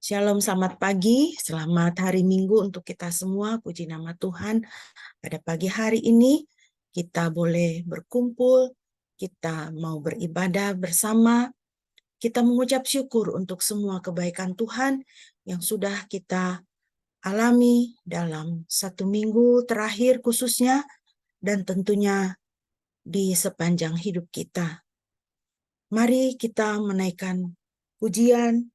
Shalom, selamat pagi, selamat hari Minggu untuk kita semua. Puji nama Tuhan, pada pagi hari ini kita boleh berkumpul, kita mau beribadah bersama, kita mengucap syukur untuk semua kebaikan Tuhan yang sudah kita alami dalam satu minggu terakhir khususnya, dan tentunya di sepanjang hidup kita. Mari kita menaikkan pujian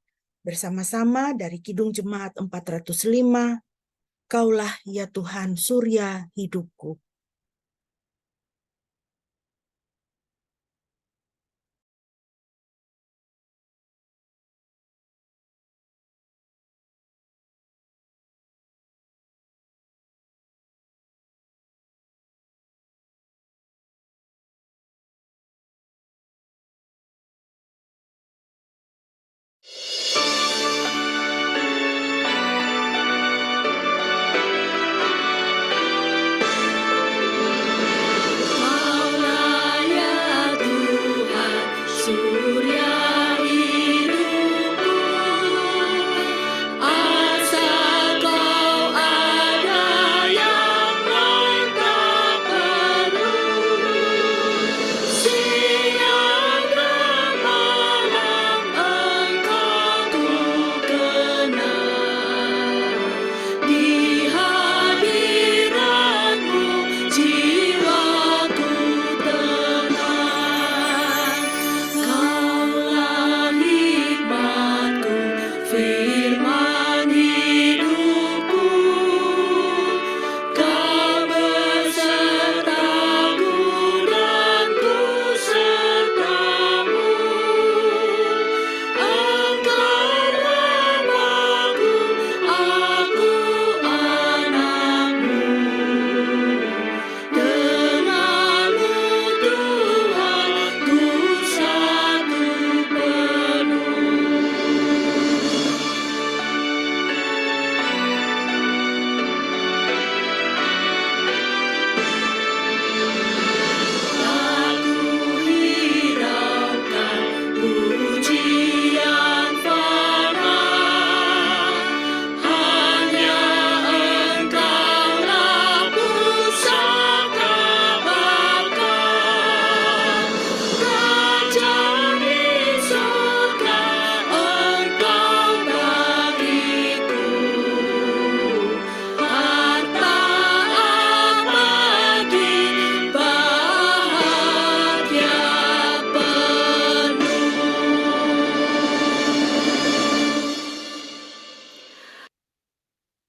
bersama-sama dari Kidung Jemaat 405, Kaulah ya Tuhan surya hidupku.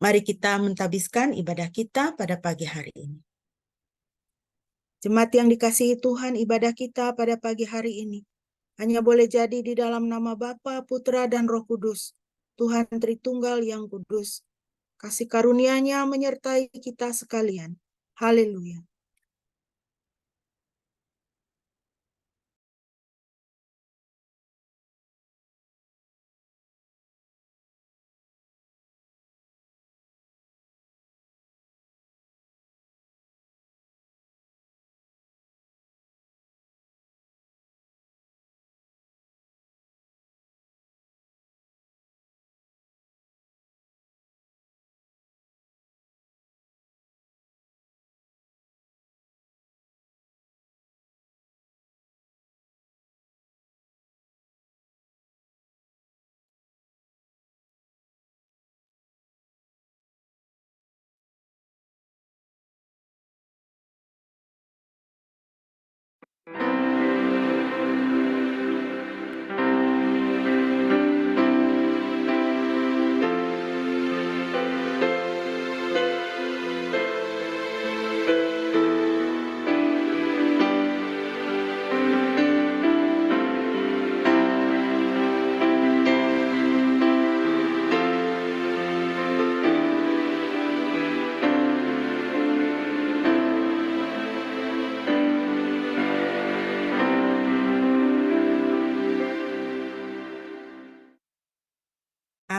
Mari kita mentabiskan ibadah kita pada pagi hari ini. Jemaat yang dikasihi Tuhan, ibadah kita pada pagi hari ini hanya boleh jadi di dalam nama Bapa, Putra, dan Roh Kudus, Tuhan Tritunggal yang kudus. Kasih karunia-Nya menyertai kita sekalian. Haleluya.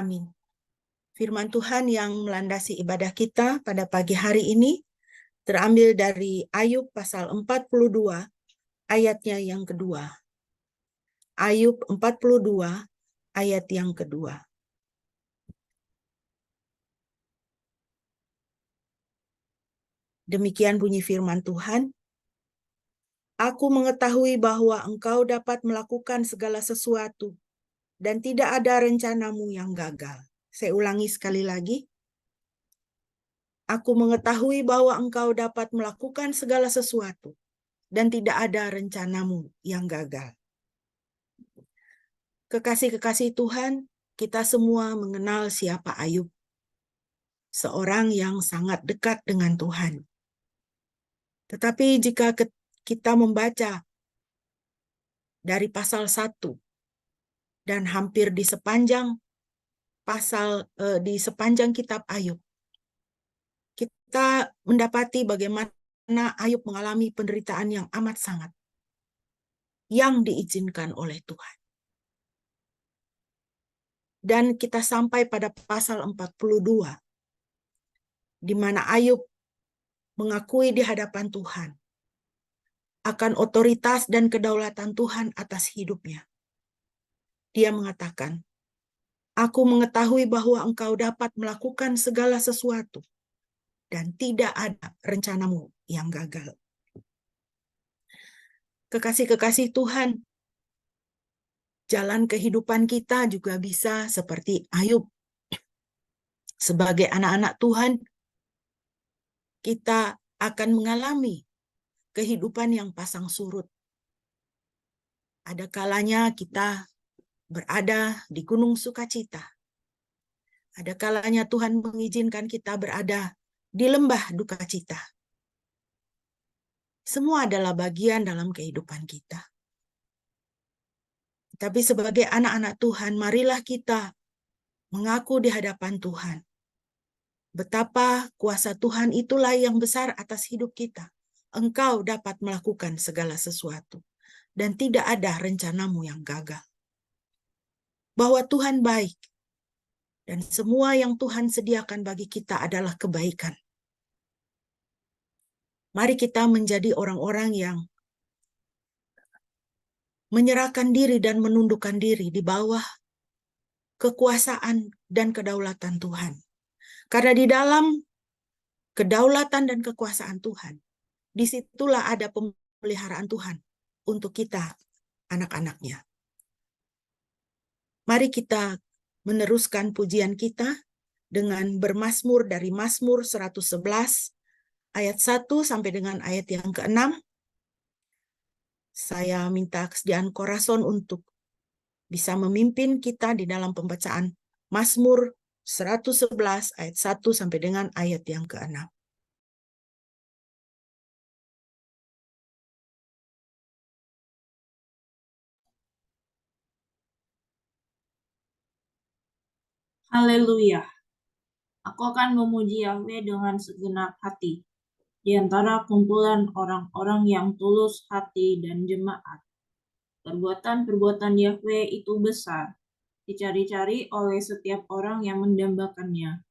Amin. Firman Tuhan yang melandasi ibadah kita pada pagi hari ini terambil dari Ayub pasal 42 ayatnya yang kedua. Ayub 42 ayat yang kedua. Demikian bunyi firman Tuhan. Aku mengetahui bahwa engkau dapat melakukan segala sesuatu dan tidak ada rencanamu yang gagal. Saya ulangi sekali lagi. Aku mengetahui bahwa engkau dapat melakukan segala sesuatu dan tidak ada rencanamu yang gagal. Kekasih-kekasih Tuhan, kita semua mengenal siapa Ayub. Seorang yang sangat dekat dengan Tuhan. Tetapi jika kita membaca dari pasal 1 dan hampir di sepanjang di sepanjang kitab Ayub, kita mendapati bagaimana Ayub mengalami penderitaan yang amat sangat yang diizinkan oleh Tuhan. Dan kita sampai pada pasal 42 di mana Ayub mengakui di hadapan Tuhan akan otoritas dan kedaulatan Tuhan atas hidupnya. Dia mengatakan, aku mengetahui bahwa engkau dapat melakukan segala sesuatu dan tidak ada rencanamu yang gagal. Kekasih-kekasih Tuhan, jalan kehidupan kita juga bisa seperti Ayub. Sebagai anak-anak Tuhan, kita akan mengalami kehidupan yang pasang surut. Ada kalanya kita berada di gunung sukacita. Ada kalanya Tuhan mengizinkan kita berada di lembah duka cita. Semua adalah bagian dalam kehidupan kita. Tapi sebagai anak-anak Tuhan, marilah kita mengaku di hadapan Tuhan. Betapa kuasa Tuhan itulah yang besar atas hidup kita. Engkau dapat melakukan segala sesuatu. Dan tidak ada rencanamu yang gagal. Bahwa Tuhan baik. Dan semua yang Tuhan sediakan bagi kita adalah kebaikan. Mari kita menjadi orang-orang yang menyerahkan diri dan menundukkan diri di bawah kekuasaan dan kedaulatan Tuhan. Karena di dalam kedaulatan dan kekuasaan Tuhan, disitulah ada pemeliharaan Tuhan untuk kita, anak-anaknya. Mari kita meneruskan pujian kita dengan bermazmur dari Mazmur 111 ayat 1 sampai dengan ayat yang ke-6. Saya minta kesediaan Korason untuk bisa memimpin kita di dalam pembacaan Mazmur 111 ayat 1 sampai dengan ayat yang ke-6. Haleluya. Aku akan memuji Yahweh dengan segenap hati, di antara kumpulan orang-orang yang tulus hati dan jemaat. Perbuatan-perbuatan Yahweh itu besar, dicari-cari oleh setiap orang yang mendambakannya.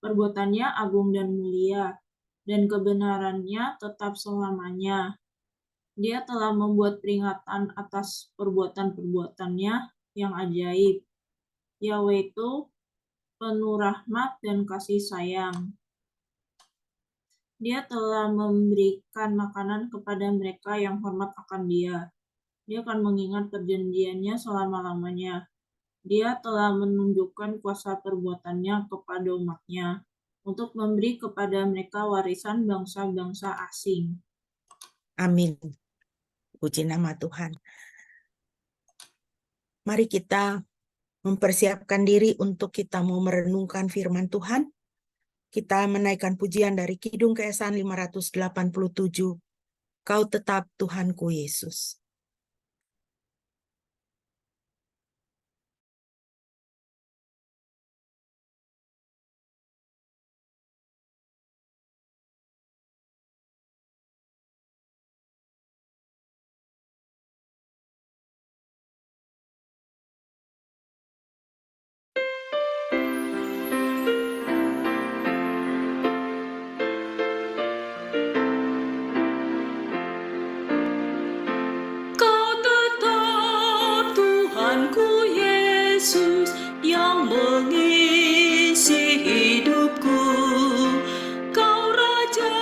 Perbuatannya agung dan mulia, dan kebenarannya tetap selamanya. Dia telah membuat peringatan atas perbuatan-perbuatannya yang ajaib. Yahweh itu penuh rahmat dan kasih sayang. Dia telah memberikan makanan kepada mereka yang hormat akan Dia. Dia akan mengingat perjanjiannya selama-lamanya. Dia telah menunjukkan kuasa perbuatannya kepada umat-Nya untuk memberi kepada mereka warisan bangsa-bangsa asing. Amin. Puji nama Tuhan. Mari kita mempersiapkan diri untuk kita mau merenungkan firman Tuhan. Kita menaikkan pujian dari Kidung Keesahan 587. Kau tetap Tuhanku Yesus. Mengisi hidupku, Kau Raja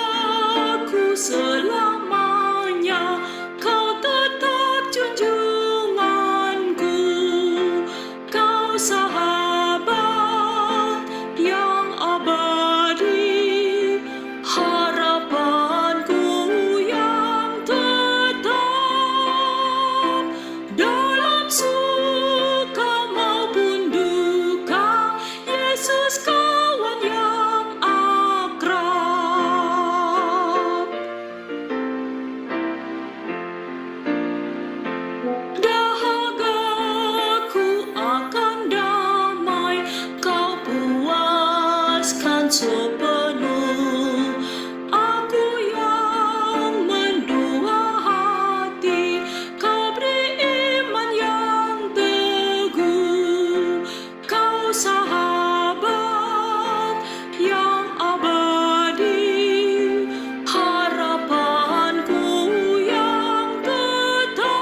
sepenuh. Aku yang mendua hati, kau beri iman yang teguh. Kau sahabat yang abadi, harapanku yang tetap.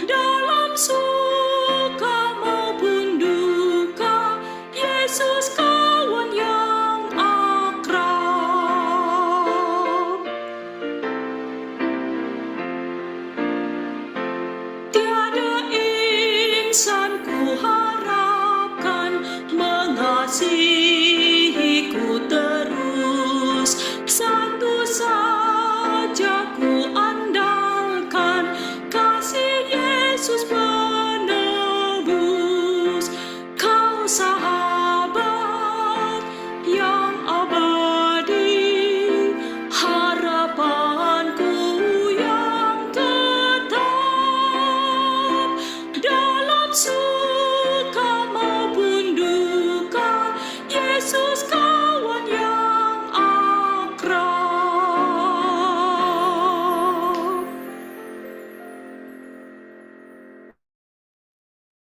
Dalam suka maupun duka, Yesus kawan yang akrab. Tiada insan ku harapkan mengasihiku terus, satu saja ku andalkan, kasih Yesus penebus. Kau sahabat yang abadi, harapanku yang tetap. Dalam suka maupun duka, Yesus kawan yang akrab.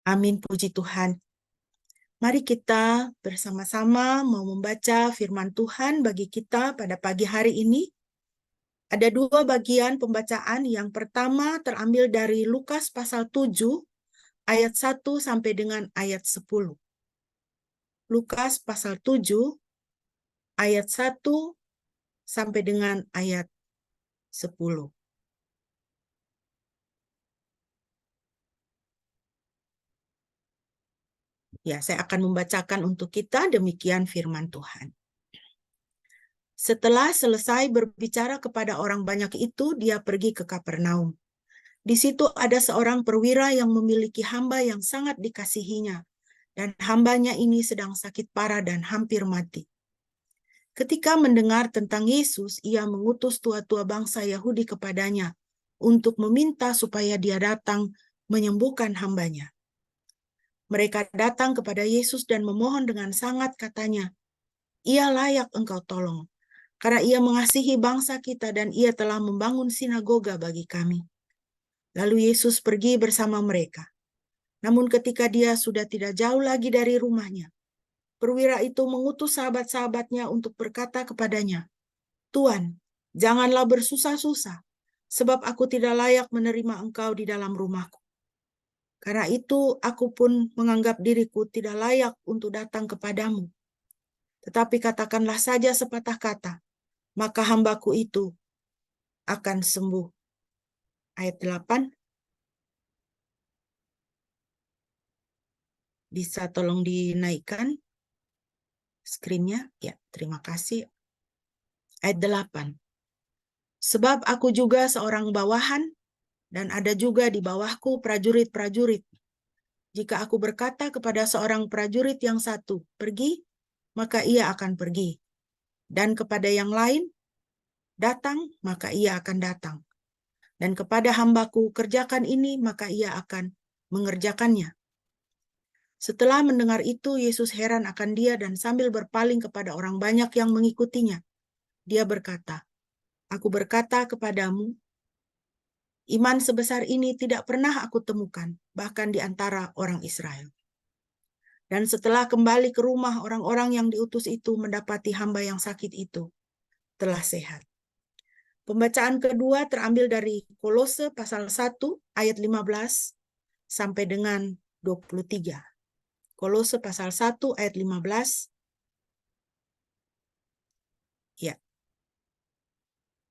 Amin, puji Tuhan. Mari kita bersama-sama mau membaca firman Tuhan bagi kita pada pagi hari ini. Ada dua bagian pembacaan. Yang pertama terambil dari Lukas pasal 7 ayat 1 sampai dengan ayat 10. Lukas pasal 7 ayat 1 sampai dengan ayat 10. Ya, saya akan membacakan untuk kita, demikian firman Tuhan. Setelah selesai berbicara kepada orang banyak itu, dia pergi ke Kapernaum. Di situ ada seorang perwira yang memiliki hamba yang sangat dikasihinya, dan hambanya ini sedang sakit parah dan hampir mati. Ketika mendengar tentang Yesus, ia mengutus tua-tua bangsa Yahudi kepadanya untuk meminta supaya dia datang menyembuhkan hambanya. Mereka datang kepada Yesus dan memohon dengan sangat, katanya, "Ia layak engkau tolong, karena ia mengasihi bangsa kita dan ia telah membangun sinagoga bagi kami." Lalu Yesus pergi bersama mereka. Namun ketika dia sudah tidak jauh lagi dari rumahnya, perwira itu mengutus sahabat-sahabatnya untuk berkata kepadanya, "Tuan, janganlah bersusah-susah, sebab aku tidak layak menerima engkau di dalam rumahku. Karena itu aku pun menganggap diriku tidak layak untuk datang kepadamu. Tetapi katakanlah saja sepatah kata, maka hambaku itu akan sembuh." Ayat 8. Bisa tolong dinaikkan screen-nya? Ya, terima kasih. Ayat 8. "Sebab aku juga seorang bawahan, dan ada juga di bawahku prajurit-prajurit. Jika aku berkata kepada seorang prajurit yang satu, 'Pergi,' maka ia akan pergi. Dan kepada yang lain, 'Datang,' maka ia akan datang. Dan kepada hambaku, 'Kerjakan ini,' maka ia akan mengerjakannya." Setelah mendengar itu, Yesus heran akan dia dan sambil berpaling kepada orang banyak yang mengikutinya, dia berkata, "Aku berkata kepadamu, iman sebesar ini tidak pernah aku temukan, bahkan di antara orang Israel." Dan setelah kembali ke rumah, orang-orang yang diutus itu mendapati hamba yang sakit itu telah sehat. Pembacaan kedua terambil dari Kolose pasal 1 ayat 15 sampai dengan 23. Kolose pasal 1 ayat 15. Ya.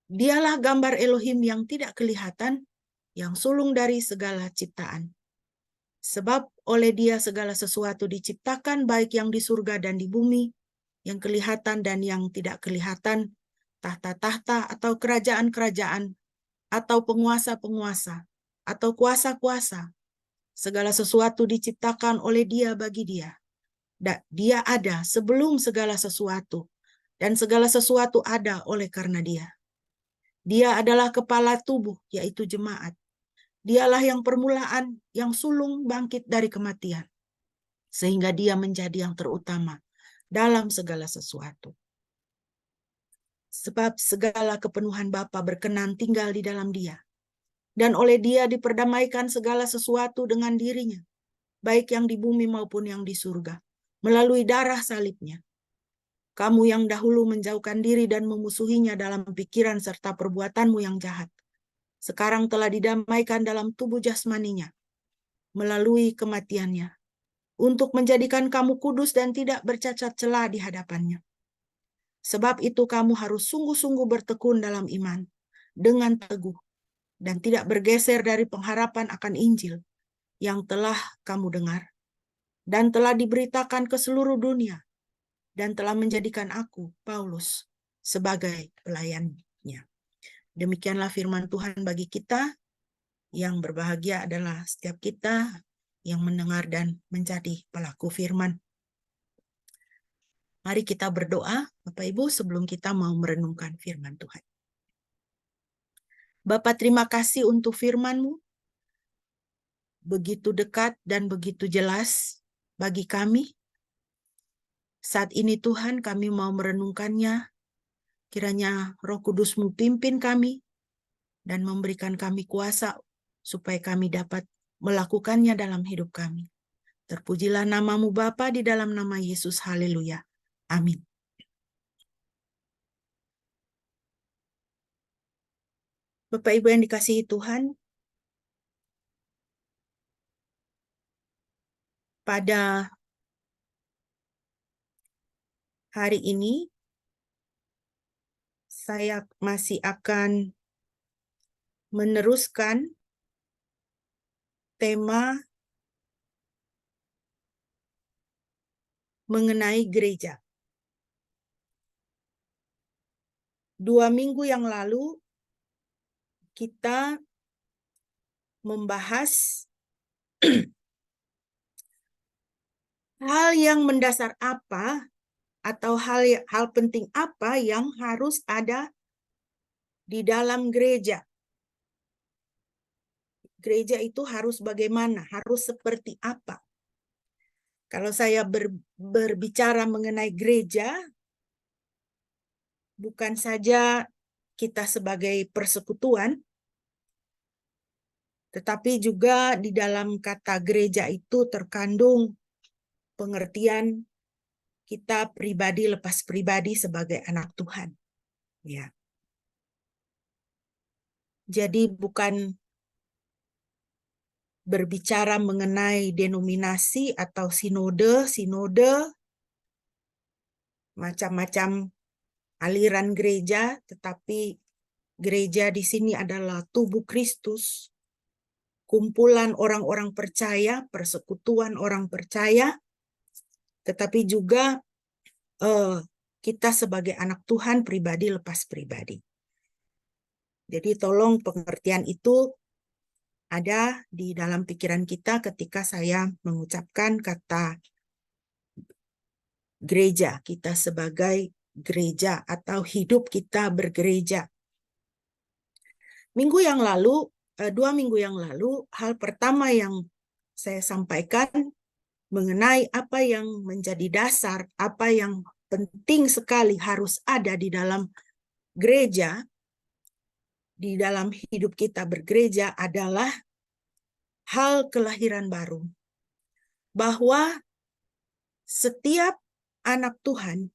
"Dialah gambar Elohim yang tidak kelihatan, yang sulung dari segala ciptaan. Sebab oleh dia segala sesuatu diciptakan, baik yang di surga dan di bumi, yang kelihatan dan yang tidak kelihatan, tahta-tahta atau kerajaan-kerajaan, atau penguasa-penguasa, atau kuasa-kuasa. Segala sesuatu diciptakan oleh dia bagi dia. Dia ada sebelum segala sesuatu, dan segala sesuatu ada oleh karena dia. Dia adalah kepala tubuh, yaitu jemaat. Dialah yang permulaan, yang sulung bangkit dari kematian, sehingga dia menjadi yang terutama. dalam segala sesuatu. Sebab segala kepenuhan Bapa berkenan tinggal di dalam Dia. Dan oleh Dia diperdamaikan segala sesuatu dengan dirinya, baik yang di bumi maupun yang di surga, melalui darah salibnya. Kamu yang dahulu menjauhkan diri dan memusuhinya dalam pikiran serta perbuatanmu yang jahat, sekarang telah didamaikan dalam tubuh jasmaninya, melalui kematiannya, untuk menjadikan kamu kudus dan tidak bercacat celah di hadapannya. Sebab itu kamu harus sungguh-sungguh bertekun dalam iman, dengan teguh, dan tidak bergeser dari pengharapan akan Injil yang telah kamu dengar, dan telah diberitakan ke seluruh dunia, dan telah menjadikan aku, Paulus, sebagai pelayannya. Demikianlah firman Tuhan bagi kita. Yang berbahagia adalah setiap kita yang mendengar dan menjadi pelaku firman. Mari kita berdoa, Bapak Ibu, sebelum kita mau merenungkan firman Tuhan. Bapa, terima kasih untuk firman-Mu. Begitu dekat dan begitu jelas bagi kami. Saat ini Tuhan, kami mau merenungkannya. Kiranya Roh Kudus-Mu pimpin kami dan memberikan kami kuasa supaya kami dapat melakukannya dalam hidup kami. Terpujilah nama-Mu Bapa, di dalam nama Yesus. Haleluya. Amin. Bapak Ibu yang dikasihi Tuhan, pada hari ini saya masih akan meneruskan tema mengenai gereja. 2 minggu yang lalu kita membahas hal yang mendasar apa atau hal penting apa yang harus ada di dalam gereja. Gereja itu harus bagaimana? Harus seperti apa? Kalau saya berbicara mengenai gereja, bukan saja kita sebagai persekutuan, tetapi juga di dalam kata gereja itu terkandung pengertian kita pribadi lepas pribadi sebagai anak Tuhan. Ya. Jadi bukan berbicara mengenai denominasi atau sinode, macam-macam aliran gereja, tetapi gereja di sini adalah tubuh Kristus, kumpulan orang-orang percaya, persekutuan orang percaya, tetapi juga kita sebagai anak Tuhan pribadi lepas pribadi. Jadi tolong pengertian itu ada di dalam pikiran kita ketika saya mengucapkan kata gereja, kita sebagai gereja atau hidup kita bergereja. 2 minggu yang lalu, hal pertama yang saya sampaikan mengenai apa yang menjadi dasar, apa yang penting sekali harus ada di dalam gereja, di dalam hidup kita bergereja adalah hal kelahiran baru. Bahwa setiap anak Tuhan,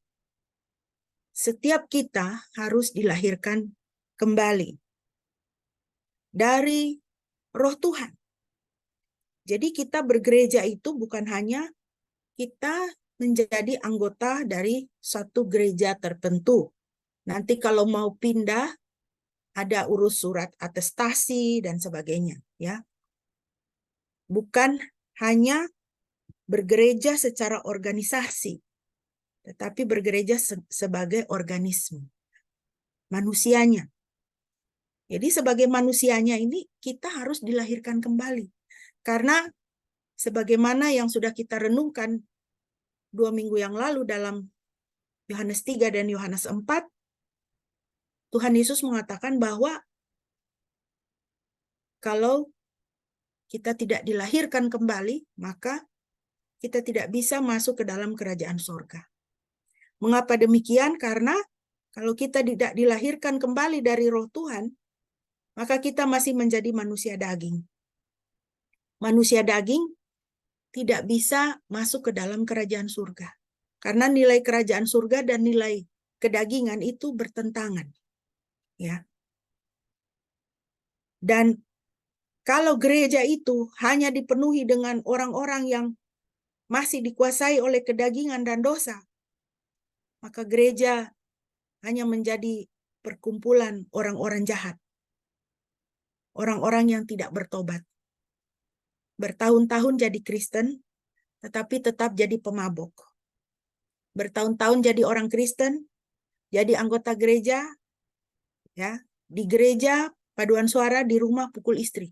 setiap kita harus dilahirkan kembali dari Roh Tuhan. Jadi kita bergereja itu bukan hanya kita menjadi anggota dari suatu gereja tertentu. Nanti kalau mau pindah, ada urus surat atestasi dan sebagainya, ya. Bukan hanya bergereja secara organisasi, tetapi bergereja sebagai organisme manusianya. Jadi sebagai manusianya ini kita harus dilahirkan kembali. Karena sebagaimana yang sudah kita renungkan 2 minggu yang lalu dalam Yohanes 3 dan Yohanes 4, Tuhan Yesus mengatakan bahwa kalau kita tidak dilahirkan kembali, maka kita tidak bisa masuk ke dalam kerajaan surga. Mengapa demikian? Karena kalau kita tidak dilahirkan kembali dari Roh Tuhan, maka kita masih menjadi manusia daging. Manusia daging tidak bisa masuk ke dalam kerajaan surga. Karena nilai kerajaan surga dan nilai kedagingan itu bertentangan. Ya. Dan kalau gereja itu hanya dipenuhi dengan orang-orang yang masih dikuasai oleh kedagingan dan dosa, maka gereja hanya menjadi perkumpulan orang-orang jahat. Orang-orang yang tidak bertobat. Bertahun-tahun jadi Kristen, tetapi tetap jadi pemabok. Bertahun-tahun jadi orang Kristen, jadi anggota gereja, ya, di gereja paduan suara, di rumah pukul istri.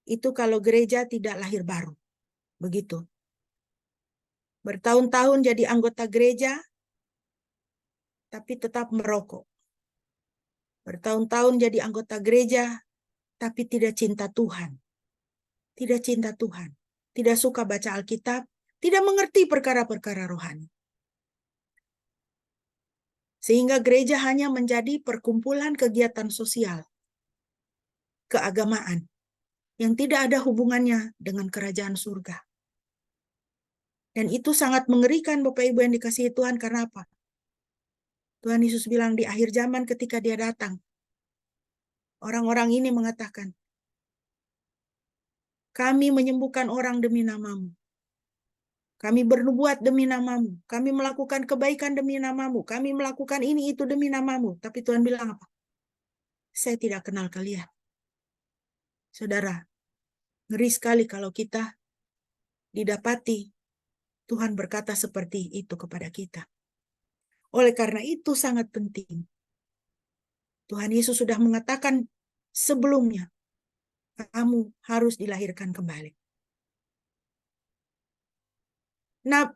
Itu kalau gereja tidak lahir baru. Begitu. Bertahun-tahun jadi anggota gereja, tapi tetap merokok. Bertahun-tahun jadi anggota gereja, tapi tidak cinta Tuhan. Tidak cinta Tuhan. Tidak suka baca Alkitab, tidak mengerti perkara-perkara rohani. Sehingga gereja hanya menjadi perkumpulan kegiatan sosial, keagamaan, yang tidak ada hubungannya dengan kerajaan surga. Dan itu sangat mengerikan Bapak Ibu yang dikasihi Tuhan, karena apa? Tuhan Yesus bilang di akhir zaman ketika dia datang, orang-orang ini mengatakan, kami menyembuhkan orang demi namamu. Kami bernubuat demi namamu. Kami melakukan kebaikan demi namamu. Kami melakukan ini itu demi namamu. Tapi Tuhan bilang apa? Saya tidak kenal kalian. Saudara, ngeri sekali kalau kita didapati Tuhan berkata seperti itu kepada kita. Oleh karena itu sangat penting. Tuhan Yesus sudah mengatakan sebelumnya, kamu harus dilahirkan kembali. Nah,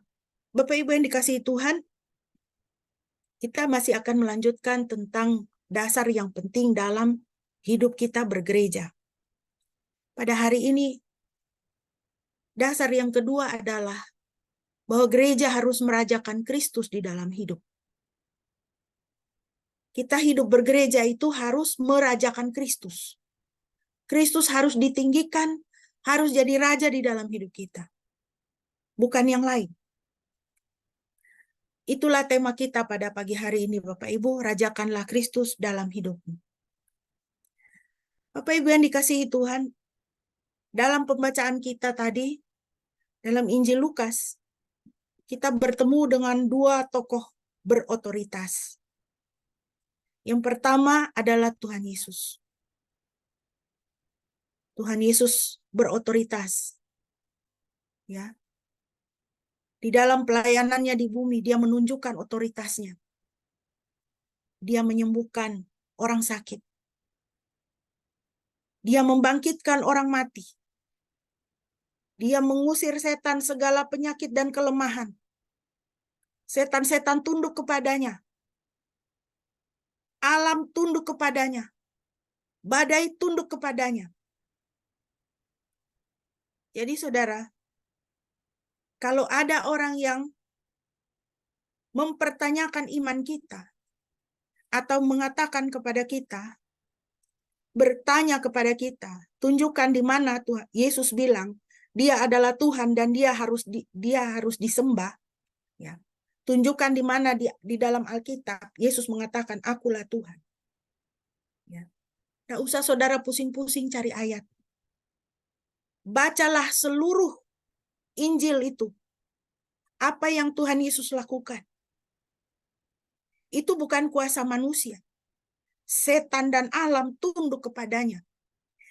Bapak Ibu yang dikasihi Tuhan, kita masih akan melanjutkan tentang dasar yang penting dalam hidup kita bergereja. Pada hari ini, dasar yang kedua adalah bahwa gereja harus merajakan Kristus di dalam hidup. Kita hidup bergereja itu harus merajakan Kristus. Kristus harus ditinggikan, harus jadi raja di dalam hidup kita. Bukan yang lain. Itulah tema kita pada pagi hari ini, Bapak Ibu. Rajakanlah Kristus dalam hidupmu. Bapak Ibu yang dikasihi Tuhan, dalam pembacaan kita tadi, dalam Injil Lukas, kita bertemu dengan dua tokoh berotoritas. Yang pertama adalah Tuhan Yesus. Tuhan Yesus berotoritas. Ya. Di dalam pelayanannya di bumi, dia menunjukkan otoritasnya. Dia menyembuhkan orang sakit. Dia membangkitkan orang mati. Dia mengusir setan segala penyakit dan kelemahan. Setan-setan tunduk kepadanya. Alam tunduk kepadanya. Badai tunduk kepadanya. Jadi saudara, kalau ada orang yang mempertanyakan iman kita, atau mengatakan kepada kita, bertanya kepada kita, tunjukkan di mana Tuhan Yesus bilang, dia adalah Tuhan dan dia harus disembah. Ya. Tunjukkan di mana di dalam Alkitab Yesus mengatakan akulah Tuhan. Ya. Nggak usah saudara pusing-pusing cari ayat. Bacalah seluruh Injil itu. Apa yang Tuhan Yesus lakukan. Itu bukan kuasa manusia. Setan dan alam tunduk kepadanya.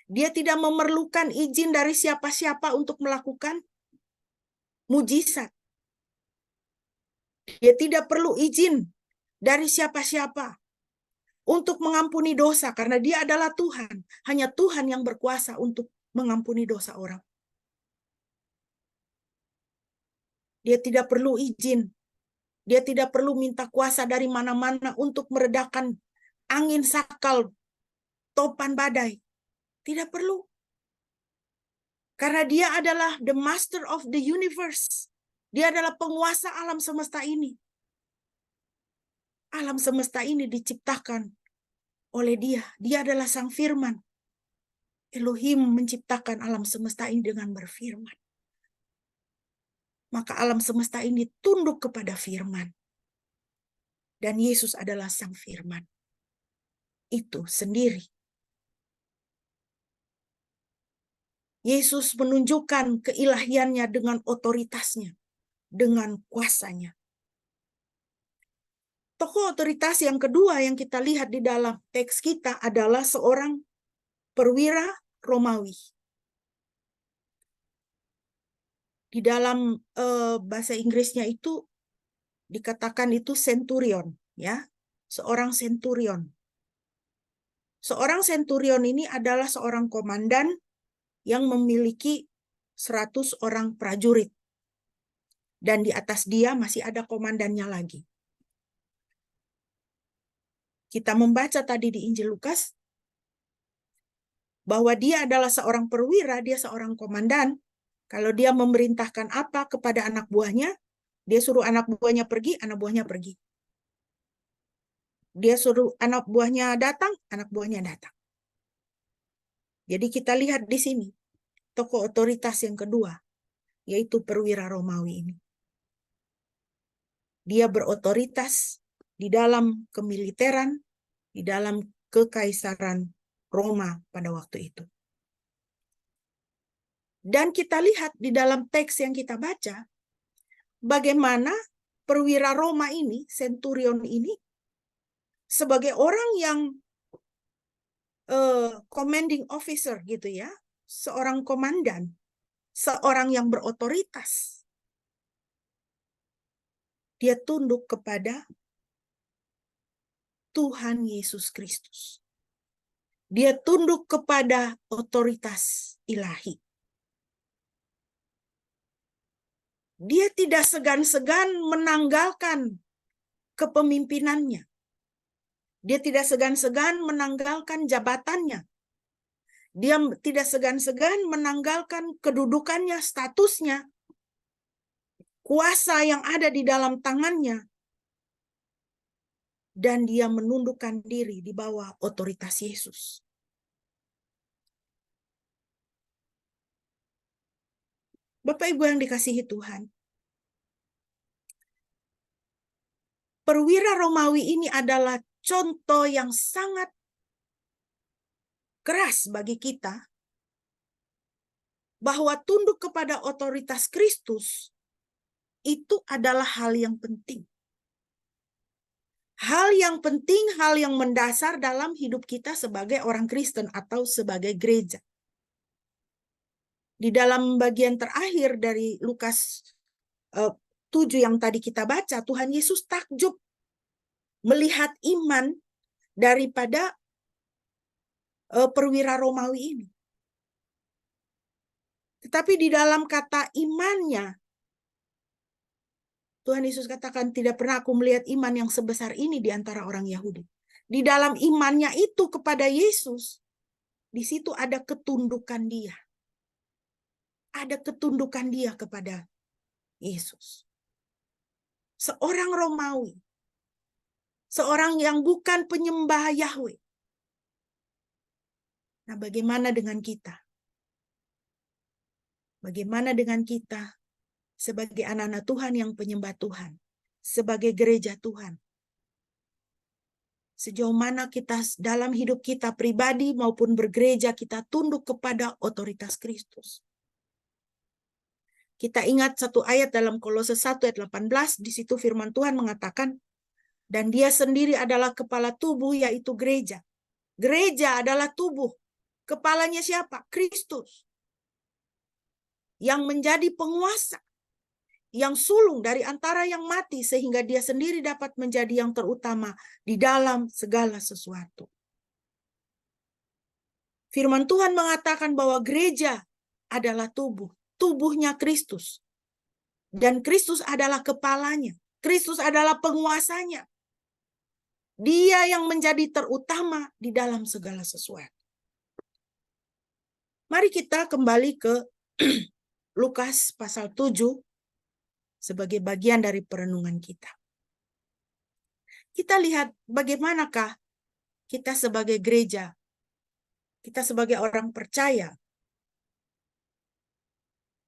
Dia tidak memerlukan izin dari siapa-siapa untuk melakukan mujizat. Dia tidak perlu izin dari siapa-siapa untuk mengampuni dosa, karena dia adalah Tuhan. Hanya Tuhan yang berkuasa untuk mengampuni dosa orang. Dia tidak perlu izin. Dia tidak perlu minta kuasa dari mana-mana untuk meredakan angin sakal, topan badai. Tidak perlu. Karena dia adalah the master of the universe. Dia adalah penguasa alam semesta ini. Alam semesta ini diciptakan oleh Dia. Dia adalah Sang Firman. Elohim menciptakan alam semesta ini dengan berfirman. Maka alam semesta ini tunduk kepada firman. Dan Yesus adalah Sang Firman. Itu sendiri. Yesus menunjukkan keilahiannya dengan otoritasnya, dengan kuasanya. Tokoh otoritas yang kedua yang kita lihat di dalam teks kita adalah seorang perwira Romawi. Di dalam bahasa Inggrisnya itu dikatakan itu centurion, ya, seorang centurion. Seorang centurion ini adalah seorang komandan yang memiliki 100 orang prajurit. Dan di atas dia masih ada komandannya lagi. Kita membaca tadi di Injil Lukas bahwa dia adalah seorang perwira, dia seorang komandan. Kalau dia memerintahkan apa kepada anak buahnya, dia suruh anak buahnya pergi, anak buahnya pergi. Dia suruh anak buahnya datang, anak buahnya datang. Jadi kita lihat di sini, tokoh otoritas yang kedua, yaitu perwira Romawi ini. Dia berotoritas di dalam kemiliteran, di dalam kekaisaran Roma pada waktu itu. Dan kita lihat di dalam teks yang kita baca, bagaimana perwira Roma ini, centurion ini, sebagai orang yang commanding officer gitu ya, seorang komandan, seorang yang berotoritas, dia tunduk kepada Tuhan Yesus Kristus. Dia tunduk kepada otoritas ilahi. Dia tidak segan-segan menanggalkan kepemimpinannya. Dia tidak segan-segan menanggalkan jabatannya. Dia tidak segan-segan menanggalkan kedudukannya, statusnya, kuasa yang ada di dalam tangannya. Dan dia menundukkan diri di bawah otoritas Yesus. Bapak Ibu yang dikasihi Tuhan, perwira Romawi ini adalah contoh yang sangat keras bagi kita bahwa tunduk kepada otoritas Kristus itu adalah hal yang penting. Hal yang penting, hal yang mendasar dalam hidup kita sebagai orang Kristen atau sebagai gereja. Di dalam bagian terakhir dari Lukas 7 yang tadi kita baca, Tuhan Yesus takjub melihat iman daripada perwira Romawi ini. Tetapi di dalam kata imannya, Tuhan Yesus katakan, tidak pernah aku melihat iman yang sebesar ini di antara orang Yahudi. Di dalam imannya itu kepada Yesus, di situ ada ketundukan dia. Ada ketundukan dia kepada Yesus. Seorang Romawi, seorang yang bukan penyembah Yahweh. Nah, bagaimana dengan kita? Bagaimana dengan kita sebagai anak-anak Tuhan yang penyembah Tuhan, sebagai gereja Tuhan? Sejauh mana kita dalam hidup kita pribadi maupun bergereja, kita tunduk kepada otoritas Kristus. Kita ingat satu ayat dalam Kolose 1 ayat 18, di situ firman Tuhan mengatakan, dan dia sendiri adalah kepala tubuh, yaitu gereja. Gereja adalah tubuh. Kepalanya siapa? Kristus. Yang menjadi penguasa, yang sulung dari antara yang mati, sehingga dia sendiri dapat menjadi yang terutama di dalam segala sesuatu. Firman Tuhan mengatakan bahwa gereja adalah tubuh. Tubuhnya Kristus. Dan Kristus adalah kepalanya. Kristus adalah penguasanya. Dia yang menjadi terutama di dalam segala sesuatu. Mari kita kembali ke Lukas pasal 7 sebagai bagian dari perenungan kita. Kita lihat bagaimanakah kita sebagai gereja, kita sebagai orang percaya,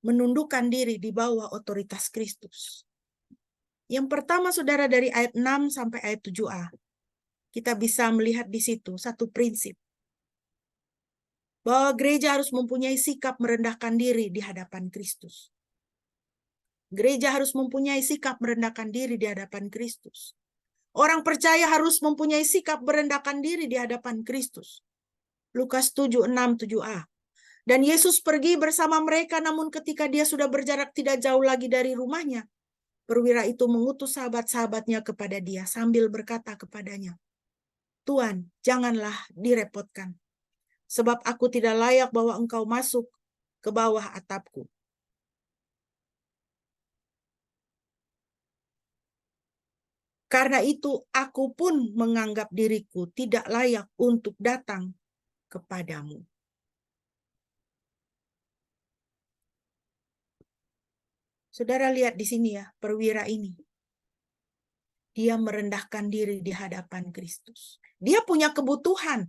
menundukkan diri di bawah otoritas Kristus. Yang pertama, saudara, dari ayat 6 sampai ayat 7a, kita bisa melihat di situ satu prinsip, bahwa gereja harus mempunyai sikap merendahkan diri di hadapan Kristus. Gereja harus mempunyai sikap merendahkan diri di hadapan Kristus. Orang percaya harus mempunyai sikap merendahkan diri di hadapan Kristus. Lukas 7:6, 7a. Dan Yesus pergi bersama mereka, namun ketika dia sudah berjarak tidak jauh lagi dari rumahnya, perwira itu mengutus sahabat-sahabatnya kepada dia sambil berkata kepadanya, "Tuan, janganlah direpotkan, sebab aku tidak layak bahwa engkau masuk ke bawah atapku. Karena itu aku pun menganggap diriku tidak layak untuk datang kepadamu." Saudara lihat di sini ya, perwira ini. Dia merendahkan diri di hadapan Kristus. Dia punya kebutuhan,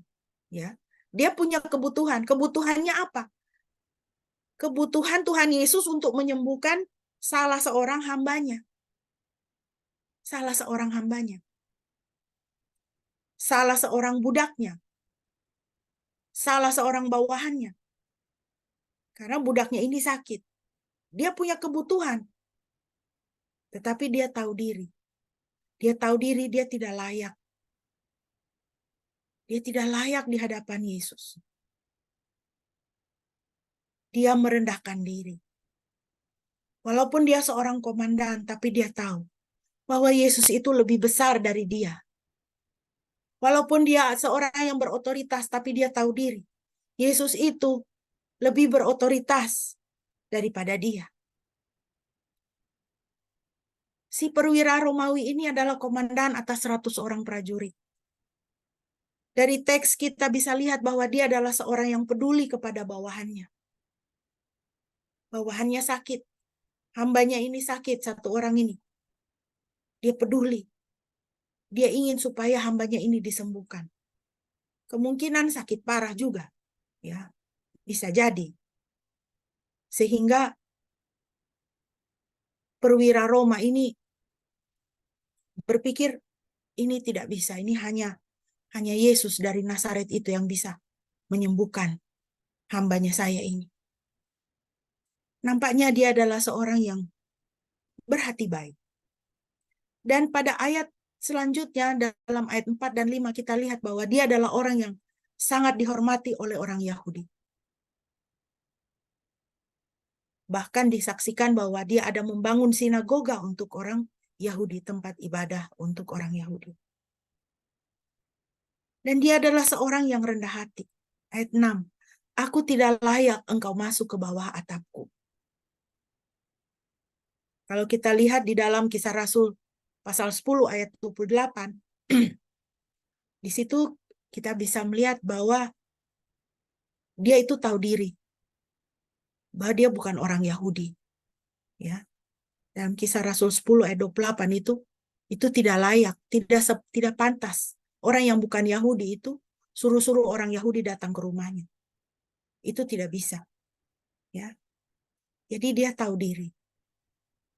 ya. Dia punya kebutuhan. Kebutuhannya apa? Kebutuhan Tuhan Yesus untuk menyembuhkan salah seorang hambanya. Salah seorang hambanya. Salah seorang budaknya. Salah seorang bawahannya. Karena budaknya ini sakit. Dia punya kebutuhan. Tetapi dia tahu diri. Dia tahu diri dia tidak layak. Dia tidak layak di hadapan Yesus. Dia merendahkan diri. Walaupun dia seorang komandan, tapi dia tahu bahwa Yesus itu lebih besar dari dia. Walaupun dia seorang yang berotoritas, tapi dia tahu diri. Yesus itu lebih berotoritas daripada dia. Si perwira Romawi ini adalah komandan atas 100 orang prajurit. Dari teks kita bisa lihat bahwa dia adalah seorang yang peduli kepada bawahannya. Bawahannya sakit. Hambanya ini sakit, satu orang ini. Dia peduli. Dia ingin supaya hambanya ini disembuhkan. Kemungkinan sakit parah juga. Ya, bisa jadi. Sehingga perwira Roma ini berpikir, ini tidak bisa. Ini hanya Yesus dari Nazaret itu yang bisa menyembuhkan hambanya saya ini. Nampaknya dia adalah seorang yang berhati baik. Dan pada ayat selanjutnya, dalam ayat 4 dan 5, kita lihat bahwa dia adalah orang yang sangat dihormati oleh orang Yahudi. Bahkan disaksikan bahwa dia ada membangun sinagoga untuk orang Yahudi, tempat ibadah untuk orang Yahudi. Dan dia adalah seorang yang rendah hati. Ayat 6, aku tidak layak engkau masuk ke bawah atapku. Kalau kita lihat di dalam Kisah Rasul pasal 10 ayat 28, di situ kita bisa melihat bahwa dia itu tahu diri. Bahwa dia bukan orang Yahudi. Ya. Dalam Kisah Rasul 10 ayat 28 itu tidak layak, tidak pantas. Orang yang bukan Yahudi itu suruh-suruh orang Yahudi datang ke rumahnya. Itu tidak bisa. Ya. Jadi dia tahu diri.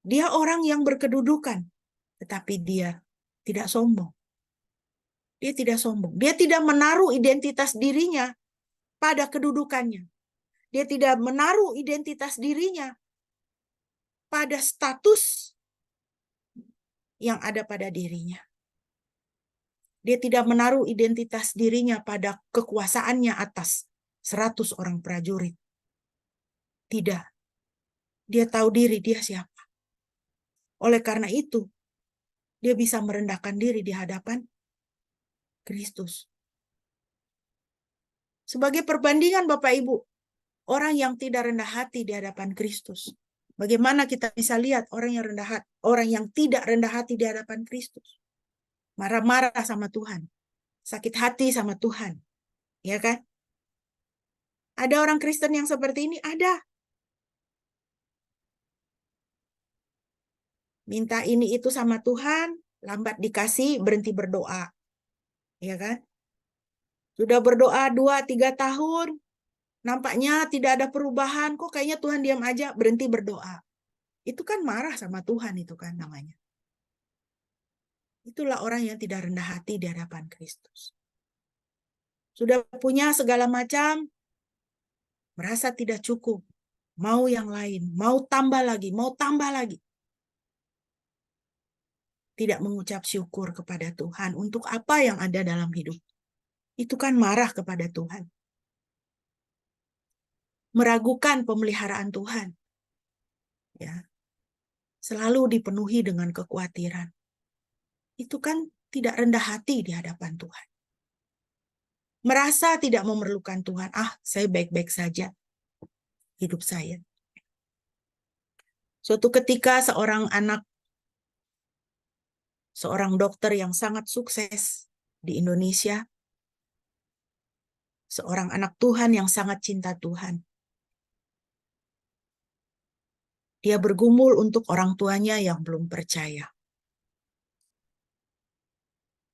Dia orang yang berkedudukan, tetapi dia tidak sombong. Dia tidak sombong. Dia tidak menaruh identitas dirinya pada kedudukannya. Dia tidak menaruh identitas dirinya pada status yang ada pada dirinya. Dia tidak menaruh identitas dirinya pada kekuasaannya atas 100 orang prajurit. Tidak. Dia tahu diri dia siapa. Oleh karena itu, dia bisa merendahkan diri di hadapan Kristus. Sebagai perbandingan Bapak Ibu, orang yang tidak rendah hati di hadapan Kristus. Bagaimana kita bisa lihat orang yang rendah hati, orang yang tidak rendah hati di hadapan Kristus? Marah-marah sama Tuhan, sakit hati sama Tuhan, ya kan? Ada orang Kristen yang seperti ini? Ada. Minta ini itu sama Tuhan, lambat dikasih, berhenti berdoa. Ya kan? Sudah berdoa 2-3 tahun, nampaknya tidak ada perubahan, kok kayaknya Tuhan diam aja, berhenti berdoa. Itu kan marah sama Tuhan itu kan namanya. Itulah orang yang tidak rendah hati di hadapan Kristus. Sudah punya segala macam, merasa tidak cukup, mau yang lain, mau tambah lagi, mau tambah lagi. Tidak mengucap syukur kepada Tuhan untuk apa yang ada dalam hidup. Itu kan marah kepada Tuhan. Meragukan pemeliharaan Tuhan. Ya. Selalu dipenuhi dengan kekhawatiran. Itu kan tidak rendah hati di hadapan Tuhan. Merasa tidak memerlukan Tuhan. Saya baik-baik saja hidup saya. Suatu ketika seorang dokter yang sangat sukses di Indonesia, seorang anak Tuhan yang sangat cinta Tuhan. Dia bergumul untuk orang tuanya yang belum percaya.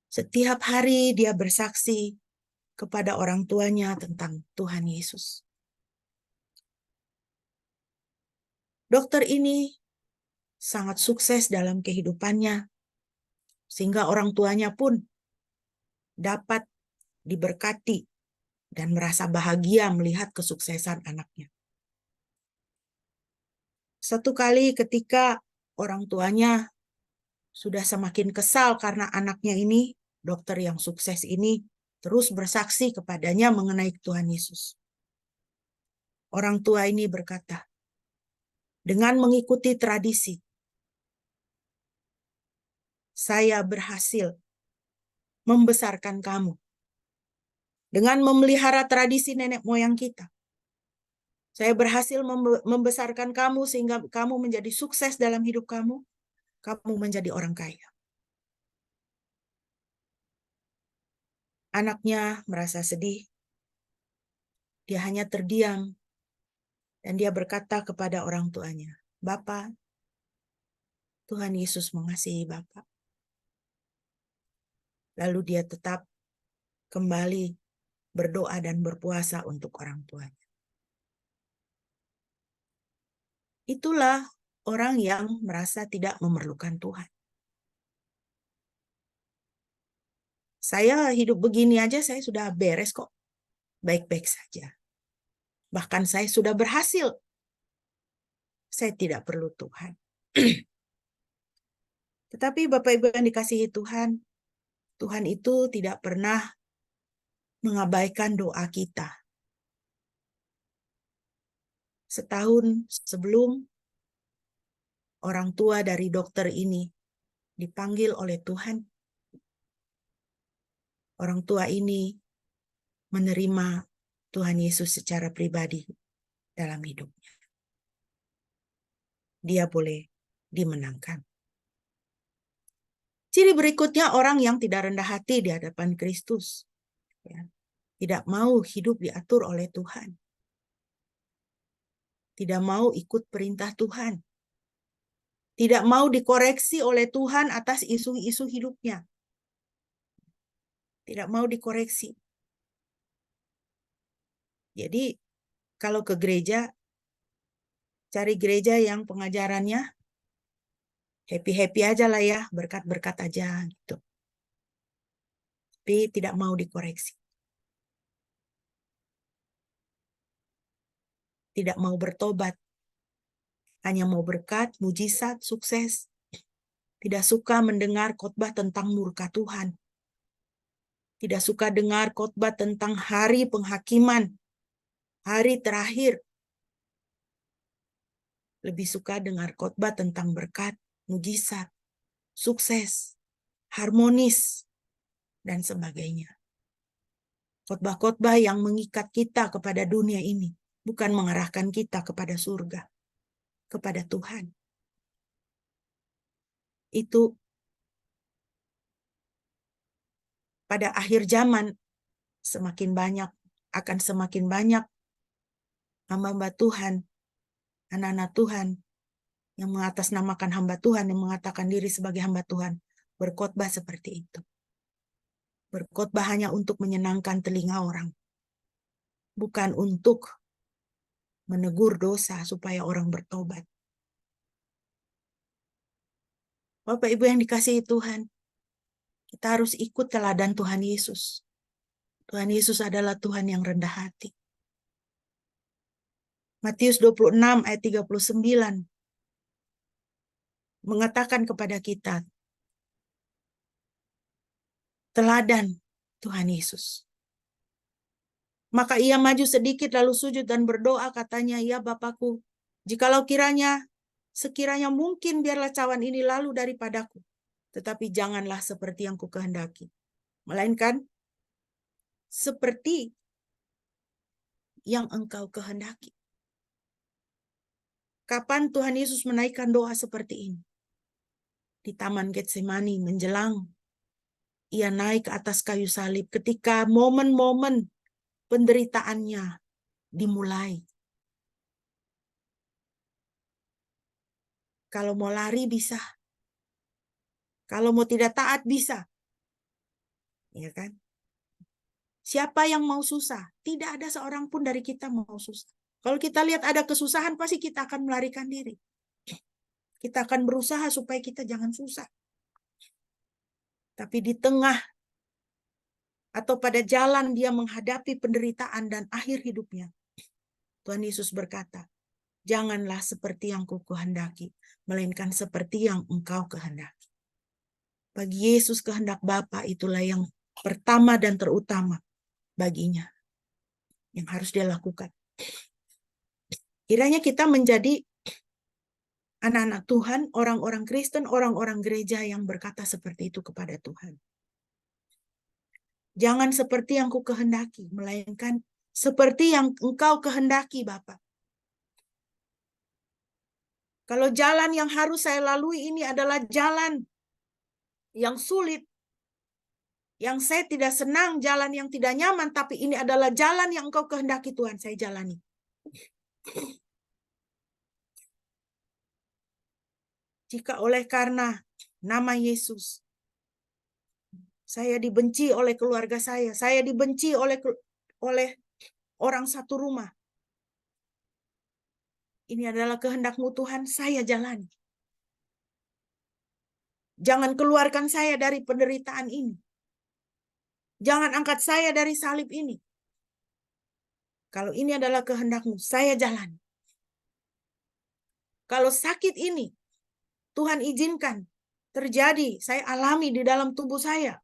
Setiap hari dia bersaksi kepada orang tuanya tentang Tuhan Yesus. Dokter ini sangat sukses dalam kehidupannya, sehingga orang tuanya pun dapat diberkati dan merasa bahagia melihat kesuksesan anaknya. Satu kali ketika orang tuanya sudah semakin kesal karena anaknya ini, dokter yang sukses ini, terus bersaksi kepadanya mengenai Tuhan Yesus. Orang tua ini berkata, dengan mengikuti tradisi, saya berhasil membesarkan kamu. Dengan memelihara tradisi nenek moyang kita, saya berhasil membesarkan kamu sehingga kamu menjadi sukses dalam hidup kamu. Kamu menjadi orang kaya. Anaknya merasa sedih. Dia hanya terdiam. Dan dia berkata kepada orang tuanya, Bapak, Tuhan Yesus mengasihi Bapak. Lalu dia tetap kembali berdoa dan berpuasa untuk orang tuanya. Itulah orang yang merasa tidak memerlukan Tuhan. Saya hidup begini aja, saya sudah beres kok. Baik-baik saja. Bahkan saya sudah berhasil. Saya tidak perlu Tuhan. Tetapi Bapak Ibu yang dikasihi Tuhan, Tuhan itu tidak pernah mengabaikan doa kita. Setahun sebelum orang tua dari dokter ini dipanggil oleh Tuhan, orang tua ini menerima Tuhan Yesus secara pribadi dalam hidupnya. Dia boleh dimenangkan. Ciri berikutnya orang yang tidak rendah hati di hadapan Kristus. Ya. Tidak mau hidup diatur oleh Tuhan. Tidak mau ikut perintah Tuhan. Tidak mau dikoreksi oleh Tuhan atas isu-isu hidupnya. Tidak mau dikoreksi. Jadi kalau ke gereja, cari gereja yang pengajarannya happy-happy aja lah ya, berkat-berkat aja gitu. Tapi tidak mau dikoreksi. Tidak mau bertobat. Hanya mau berkat, mujizat, sukses. Tidak suka mendengar khotbah tentang murka Tuhan. Tidak suka dengar khotbah tentang hari penghakiman, hari terakhir. Lebih suka dengar khotbah tentang berkat, mujizat, sukses, harmonis, dan sebagainya. Khotbah-khotbah yang mengikat kita kepada dunia ini, bukan mengarahkan kita kepada surga, kepada Tuhan. Itu pada akhir zaman akan semakin banyak hamba-hamba Tuhan, anak-anak Tuhan yang mengatasnamakan hamba Tuhan, yang mengatakan diri sebagai hamba Tuhan, berkhotbah seperti itu. Berkhotbah hanya untuk menyenangkan telinga orang, bukan untuk menegur dosa supaya orang bertobat. Bapak Ibu yang dikasihi Tuhan, kita harus ikut teladan Tuhan Yesus. Tuhan Yesus adalah Tuhan yang rendah hati. Matius 26 ayat 39 mengatakan kepada kita teladan Tuhan Yesus. Maka ia maju sedikit lalu sujud dan berdoa, katanya, "Ya Bapakku, jikalau sekiranya mungkin biarlah cawan ini lalu daripadaku, tetapi janganlah seperti yang kukehendaki, melainkan seperti yang Engkau kehendaki." Kapan Tuhan Yesus menaikkan doa seperti ini? Di Taman Getsemani menjelang ia naik ke atas kayu salib, ketika momen-momen penderitaannya dimulai. Kalau mau lari bisa. Kalau mau tidak taat bisa. Ya kan? Siapa yang mau susah? Tidak ada seorang pun dari kita mau susah. Kalau kita lihat ada kesusahan, pasti kita akan melarikan diri. Kita akan berusaha supaya kita jangan susah. Tapi di tengah atau pada jalan dia menghadapi penderitaan dan akhir hidupnya, Tuhan Yesus berkata, "Janganlah seperti yang kukehendaki, melainkan seperti yang Engkau kehendaki." Bagi Yesus kehendak Bapa itulah yang pertama dan terutama baginya, yang harus dia lakukan. Kiranya kita menjadi anak-anak Tuhan, orang-orang Kristen, orang-orang gereja yang berkata seperti itu kepada Tuhan. Jangan seperti yang kukehendaki, melainkan seperti yang Engkau kehendaki, Bapa. Kalau jalan yang harus saya lalui ini adalah jalan yang sulit, yang saya tidak senang, jalan yang tidak nyaman, tapi ini adalah jalan yang Engkau kehendaki, Tuhan, saya jalani. Jika oleh karena nama Yesus, saya dibenci oleh keluarga saya dibenci oleh orang satu rumah, ini adalah kehendak-Mu Tuhan, saya jalani. Jangan keluarkan saya dari penderitaan ini. Jangan angkat saya dari salib ini. Kalau ini adalah kehendak-Mu, saya jalani. Kalau sakit ini Tuhan izinkan terjadi, saya alami di dalam tubuh saya,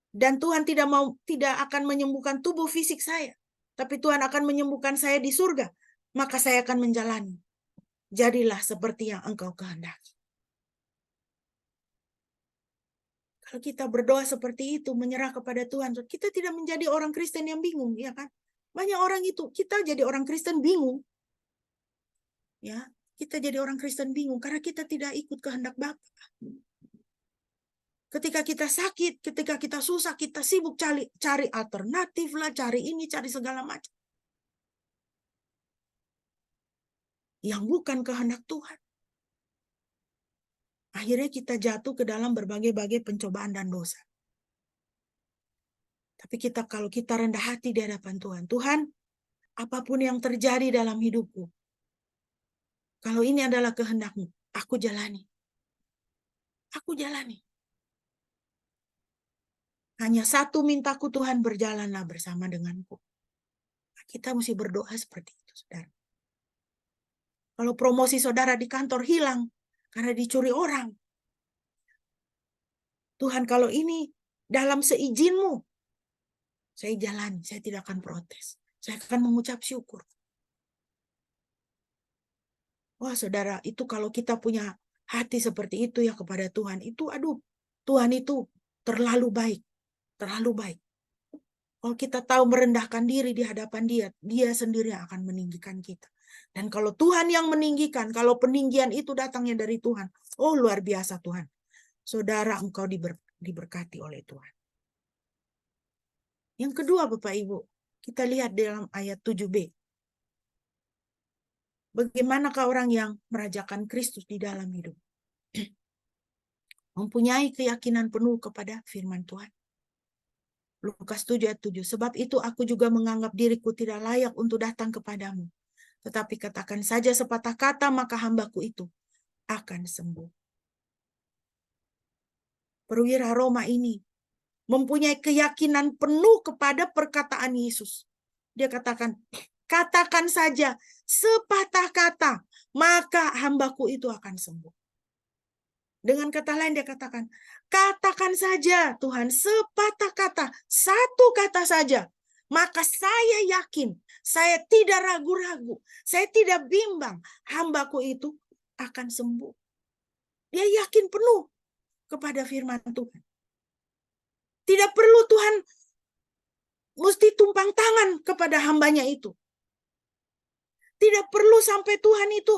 dan Tuhan tidak akan menyembuhkan tubuh fisik saya, tapi Tuhan akan menyembuhkan saya di surga, maka saya akan menjalani. Jadilah seperti yang Engkau kehendaki. Kalau kita berdoa seperti itu, menyerah kepada Tuhan, kita tidak menjadi orang Kristen yang bingung, ya kan? Banyak orang itu, kita jadi orang Kristen bingung. Ya, kita jadi orang Kristen bingung karena kita tidak ikut kehendak Bapa. Ketika kita sakit, ketika kita susah, kita sibuk cari alternatif lah, cari ini, cari segala macam. Yang bukan kehendak Tuhan. Akhirnya kita jatuh ke dalam berbagai-bagai pencobaan dan dosa. Tapi kalau kita rendah hati di hadapan Tuhan, Tuhan, apapun yang terjadi dalam hidupku, kalau ini adalah kehendak-Mu, aku jalani. Aku jalani. Hanya satu mintaku, Tuhan, berjalanlah bersama denganku. Kita mesti berdoa seperti itu, saudara. Kalau promosi saudara di kantor hilang karena dicuri orang, Tuhan, kalau ini dalam seizin-Mu, saya jalani, saya tidak akan protes. Saya akan mengucap syukur. Wah, saudara, itu kalau kita punya hati seperti itu ya kepada Tuhan, itu Tuhan itu terlalu baik. Terlalu baik. Kalau kita tahu merendahkan diri di hadapan Dia, Dia sendiri yang akan meninggikan kita. Dan kalau Tuhan yang meninggikan, kalau peninggian itu datangnya dari Tuhan, oh luar biasa Tuhan. Saudara, engkau diberkati oleh Tuhan. Yang kedua, Bapak Ibu, kita lihat dalam ayat 7b. Bagaimanakah orang yang merajakan Kristus di dalam hidup? mempunyai keyakinan penuh kepada firman Tuhan. Lukas 7 ayat 7. Sebab itu aku juga menganggap diriku tidak layak untuk datang kepadamu. Tetapi katakan saja sepatah kata, maka hambaku itu akan sembuh. Perwira Roma ini mempunyai keyakinan penuh kepada perkataan Yesus. Dia katakan, katakan saja sepatah kata, maka hambaku itu akan sembuh. Dengan kata lain dia katakan, katakan saja Tuhan sepatah kata, satu kata saja. Maka saya yakin, saya tidak ragu-ragu, saya tidak bimbang, hambaku itu akan sembuh. Dia yakin penuh kepada firman Tuhan. Tidak perlu Tuhan mesti tumpang tangan kepada hambanya itu. Tidak perlu sampai Tuhan itu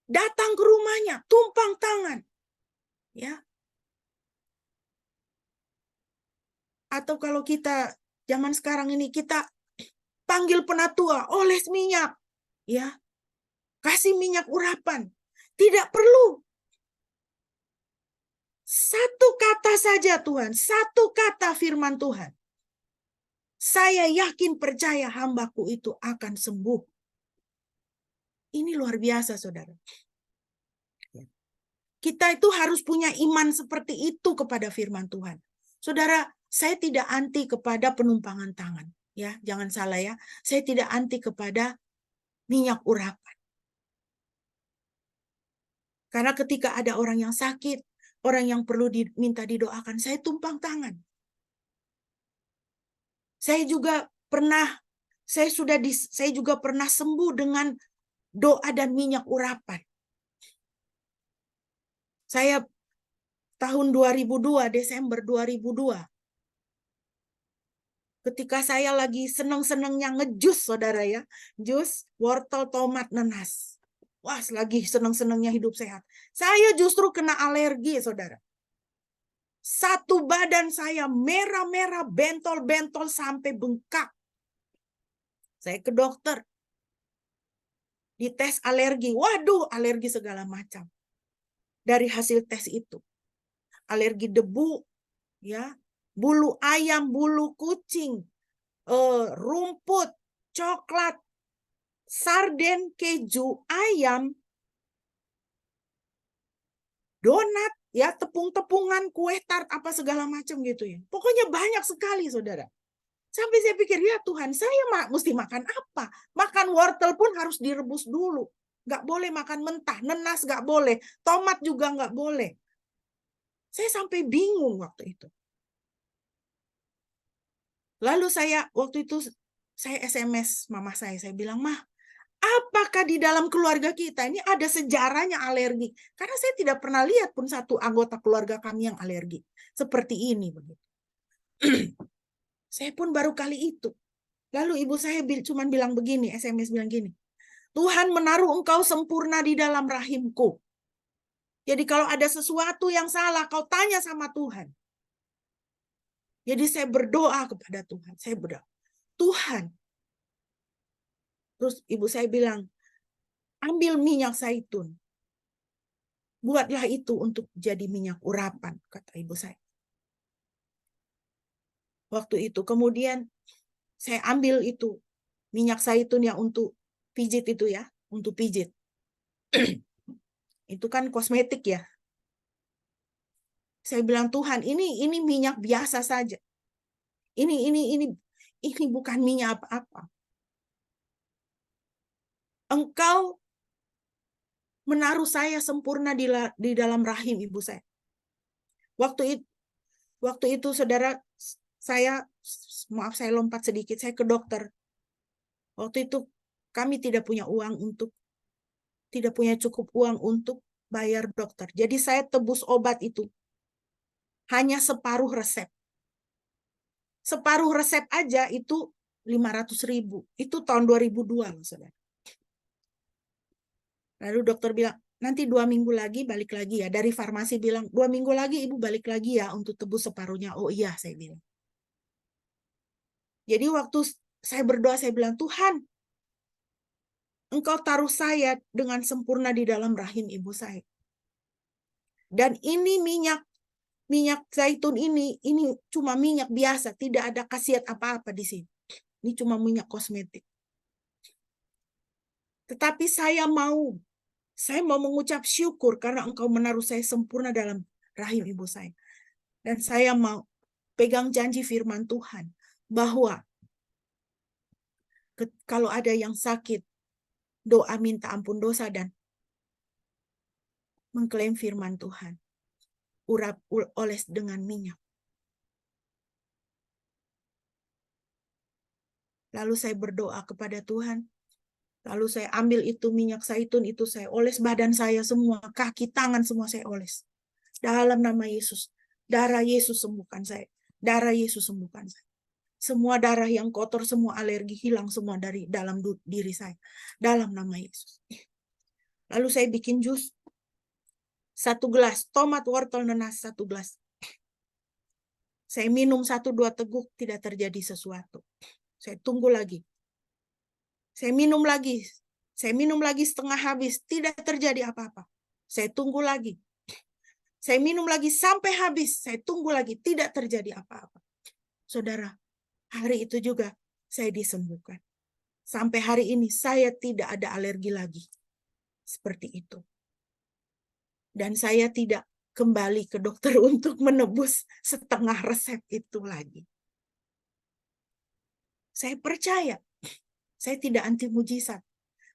datang ke rumahnya, tumpang tangan. Ya. Atau kalau kita zaman sekarang ini kita panggil penatua, oles minyak, ya. Kasih minyak urapan. Tidak perlu. Satu kata saja Tuhan, satu kata firman Tuhan. Saya yakin percaya hambaku itu akan sembuh. Ini luar biasa, saudara. Kita itu harus punya iman seperti itu kepada firman Tuhan. Saudara, saya tidak anti kepada penumpangan tangan. Ya, jangan salah ya. Saya tidak anti kepada minyak urapan. Karena ketika ada orang yang sakit, orang yang perlu diminta didoakan, saya tumpang tangan. Saya juga pernah sembuh dengan doa dan minyak urapan. Saya tahun 2002, Desember 2002, ketika saya lagi seneng-senengnya ngejus, saudara ya, jus wortel, tomat, nanas. Wah, lagi seneng-senengnya hidup sehat. Saya justru kena alergi, saudara. Satu badan saya merah-merah, bentol-bentol sampai bengkak. Saya ke dokter. Dites alergi. Waduh, alergi segala macam. Dari hasil tes itu. Alergi debu, ya, bulu ayam, bulu kucing, rumput, coklat, sarden, keju, ayam, donat, ya, tepung-tepungan, kue tart, apa segala macam gitu ya. Pokoknya banyak sekali, saudara. Sampai saya pikir, ya Tuhan, saya mesti makan apa? Makan wortel pun harus direbus dulu. Nggak boleh makan mentah, nanas nggak boleh, tomat juga nggak boleh. Saya sampai bingung waktu itu. Lalu waktu itu saya SMS mama saya bilang, "Mah, apakah di dalam keluarga kita ini ada sejarahnya alergi?" Karena saya tidak pernah lihat pun satu anggota keluarga kami yang alergi. Seperti ini. Begitu. Saya pun baru kali itu. Lalu ibu saya cuma bilang begini, SMS bilang gini, Tuhan menaruh engkau sempurna di dalam rahimku. Jadi kalau ada sesuatu yang salah, kau tanya sama Tuhan. Jadi saya berdoa kepada Tuhan. Saya berdoa, Tuhan. Terus ibu saya bilang, ambil minyak zaitun. Buatlah itu untuk jadi minyak urapan, kata ibu saya. Waktu itu kemudian saya ambil itu minyak zaitun yang untuk pijit itu ya, untuk pijit. Itu kan kosmetik ya. Saya bilang, Tuhan, ini minyak biasa saja. Ini bukan minyak apa-apa. Engkau menaruh saya sempurna di dalam rahim ibu saya. Waktu itu saudara, saya lompat sedikit, saya ke dokter. Waktu itu kami tidak punya cukup uang untuk bayar dokter. Jadi saya tebus obat itu hanya separuh resep. Separuh resep aja itu 500.000. Itu tahun 2002, saudara. Lalu dokter bilang, nanti 2 minggu lagi balik lagi ya. Dari farmasi bilang, 2 minggu lagi ibu balik lagi ya untuk tebus separuhnya. Oh iya, saya bilang. Jadi waktu saya berdoa, saya bilang, Tuhan, Engkau taruh saya dengan sempurna di dalam rahim ibu saya. Dan ini minyak zaitun ini cuma minyak biasa, tidak ada khasiat apa-apa di sini. Ini cuma minyak kosmetik. Tetapi saya mau mengucap syukur karena Engkau menaruh saya sempurna dalam rahim ibu saya. Dan saya mau pegang janji firman Tuhan bahwa kalau ada yang sakit, doa minta ampun dosa dan mengklaim firman Tuhan. Urap oles dengan minyak. Lalu saya berdoa kepada Tuhan. Lalu saya ambil itu minyak zaitun itu, saya oles badan saya semua, kaki, tangan semua saya oles. Dalam nama Yesus. Darah Yesus sembuhkan saya. Darah Yesus sembuhkan saya. Semua darah yang kotor, semua alergi hilang semua dari dalam diri saya. Dalam nama Yesus. Lalu saya bikin jus. 1 gelas. Tomat, wortel, nanas 1 gelas. Saya minum 1-2 teguk, tidak terjadi sesuatu. Saya tunggu lagi. Saya minum lagi. Saya minum lagi setengah habis. Tidak terjadi apa-apa. Saya tunggu lagi. Saya minum lagi sampai habis. Saya tunggu lagi. Tidak terjadi apa-apa. Saudara, hari itu juga saya disembuhkan. Sampai hari ini saya tidak ada alergi lagi. Seperti itu. Dan saya tidak kembali ke dokter untuk menebus setengah resep itu lagi. Saya percaya. Saya tidak anti mujizat.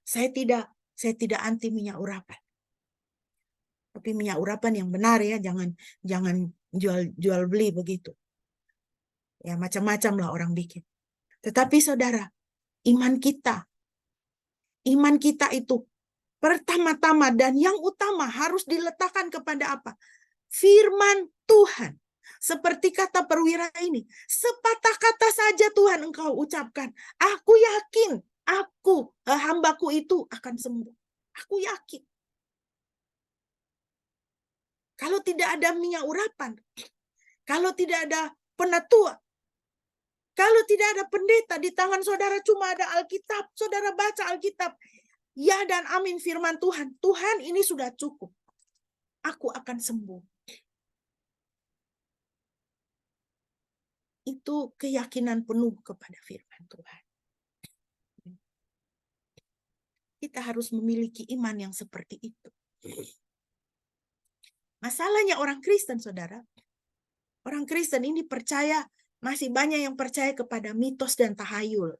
Saya tidak anti minyak urapan. Tapi minyak urapan yang benar ya, jangan jual beli begitu. Ya macam-macam lah orang bikin. Tetapi saudara, iman kita itu pertama-tama dan yang utama harus diletakkan kepada apa? Firman Tuhan. Seperti kata perwira ini, sepatah kata saja Tuhan engkau ucapkan. Aku yakin, hambaku itu akan sembuh. Aku yakin. Kalau tidak ada minyak urapan, kalau tidak ada penatua, kalau tidak ada pendeta, di tangan saudara cuma ada Alkitab, saudara baca Alkitab, ya dan amin firman Tuhan. Tuhan ini sudah cukup. Aku akan sembuh. Itu keyakinan penuh kepada firman Tuhan. Kita harus memiliki iman yang seperti itu. Masalahnya orang Kristen, saudara. Orang Kristen ini percaya, masih banyak yang percaya kepada mitos dan tahayul.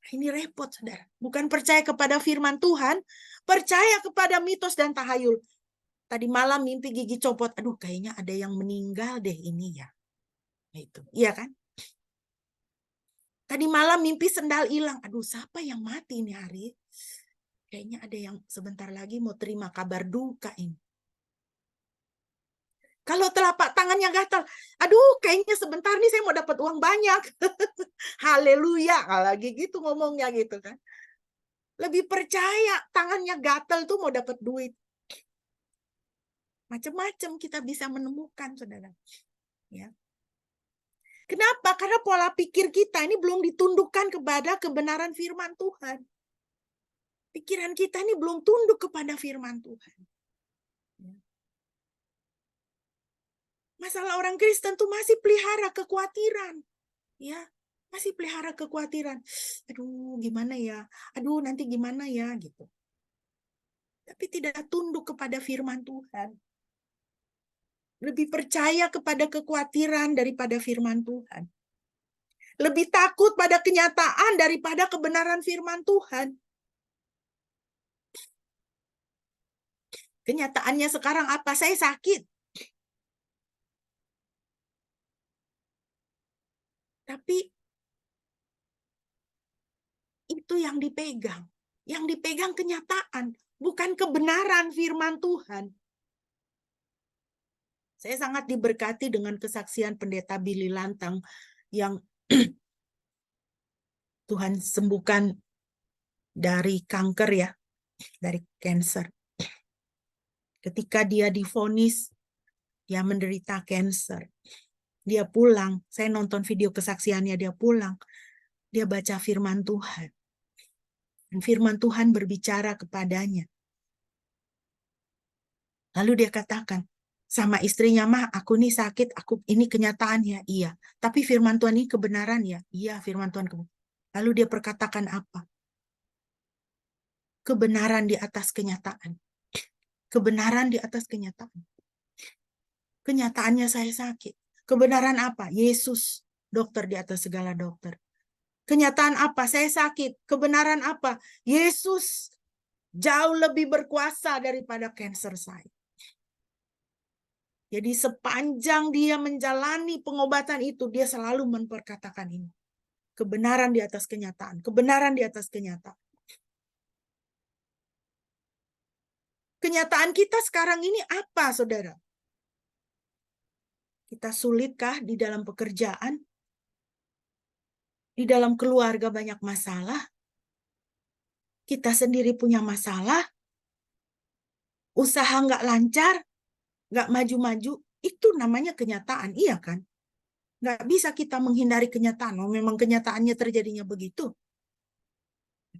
Ini repot, saudara. Bukan percaya kepada firman Tuhan, percaya kepada mitos dan tahayul. Tadi malam mimpi gigi copot. Aduh, kayaknya ada yang meninggal deh ini ya. Itu, iya kan? Tadi malam mimpi sendal hilang. Aduh, siapa yang mati ini hari? Kayaknya ada yang sebentar lagi mau terima kabar duka ini. Kalau telapak tangannya gatal, aduh, kayaknya sebentar nih saya mau dapat uang banyak. Haleluya, lagi gitu ngomongnya gitu kan. Lebih percaya tangannya gatal tuh mau dapat duit. Macam-macam kita bisa menemukan, saudara. Ya. Kenapa? Karena pola pikir kita ini belum ditundukkan kepada kebenaran firman Tuhan. Pikiran kita ini belum tunduk kepada firman Tuhan. Masalah orang Kristen tuh masih pelihara kekhawatiran. Ya, masih pelihara kekhawatiran. Aduh, gimana ya? Aduh, nanti gimana ya gitu. Tapi tidak tunduk kepada firman Tuhan. Lebih percaya kepada kekhawatiran daripada firman Tuhan. Lebih takut pada kenyataan daripada kebenaran firman Tuhan. Kenyataannya sekarang apa? Saya sakit. Tapi itu yang dipegang. Yang dipegang kenyataan, bukan kebenaran firman Tuhan. Saya sangat diberkati dengan kesaksian pendeta Billy Lantang yang Tuhan sembuhkan dari kanker ya, dari kanker. Ketika dia divonis, dia menderita kanker. Dia pulang, saya nonton video kesaksiannya, dia pulang. Dia baca firman Tuhan. Dan firman Tuhan berbicara kepadanya. Lalu dia katakan, sama istrinya, mah aku nih sakit, aku ini kenyataan ya, iya. Tapi firman Tuhan ini kebenaran ya, iya firman Tuhan kebenaran. Lalu dia perkatakan apa? Kebenaran di atas kenyataan. Kebenaran di atas kenyataan. Kenyataannya saya sakit. Kebenaran apa? Yesus, dokter di atas segala dokter. Kenyataan apa? Saya sakit. Kebenaran apa? Yesus jauh lebih berkuasa daripada kanker saya. Jadi sepanjang dia menjalani pengobatan itu, dia selalu memperkatakan ini. Kebenaran di atas kenyataan. Kebenaran di atas kenyataan. Kenyataan kita sekarang ini apa, saudara? Kita sulitkah di dalam pekerjaan? Di dalam keluarga banyak masalah? Kita sendiri punya masalah? Usaha nggak lancar? Nggak maju-maju? Itu namanya kenyataan, iya kan? Nggak bisa kita menghindari kenyataan. Oh, memang kenyataannya terjadinya begitu.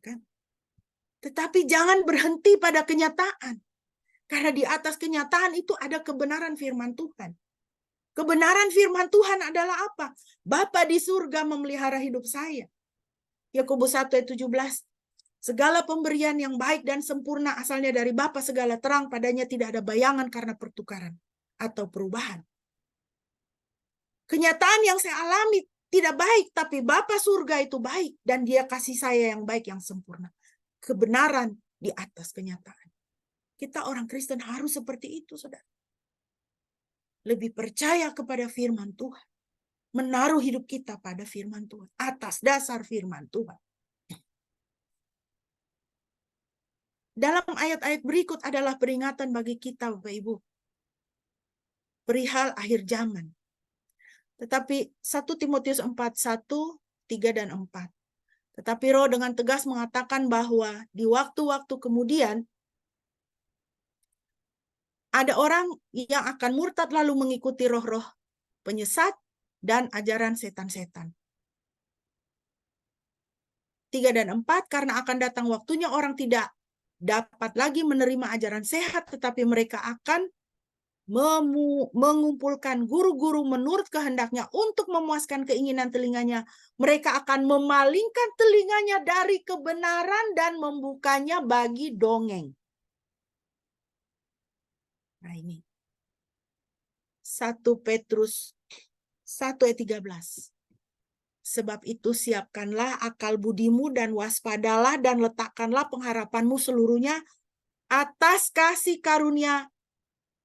Kan? Tetapi jangan berhenti pada kenyataan. Karena di atas kenyataan itu ada kebenaran firman Tuhan. Kebenaran firman Tuhan adalah apa? Bapa di surga memelihara hidup saya. Yakobus 1 ayat 17. Segala pemberian yang baik dan sempurna asalnya dari Bapa segala terang, padanya tidak ada bayangan karena pertukaran atau perubahan. Kenyataan yang saya alami tidak baik, tapi Bapa surga itu baik dan dia kasih saya yang baik, yang sempurna. Kebenaran di atas kenyataan. Kita orang Kristen harus seperti itu, saudara. Lebih percaya kepada firman Tuhan. Menaruh hidup kita pada firman Tuhan. Atas dasar firman Tuhan. Dalam ayat-ayat berikut adalah peringatan bagi kita, Bapak Ibu. Perihal akhir zaman. Tetapi 1 Timotius 4, 1, 3, dan 4. Tetapi Roh dengan tegas mengatakan bahwa di waktu-waktu kemudian ada orang yang akan murtad lalu mengikuti roh-roh penyesat dan ajaran setan-setan. 3 dan 4, karena akan datang waktunya orang tidak dapat lagi menerima ajaran sehat, tetapi mereka akan mengumpulkan guru-guru menurut kehendaknya untuk memuaskan keinginan telinganya. Mereka akan memalingkan telinganya dari kebenaran dan membukanya bagi dongeng. Nah ini. 1 Petrus 1 ayat 13. Sebab itu siapkanlah akal budimu dan waspadalah dan letakkanlah pengharapanmu seluruhnya atas kasih karunia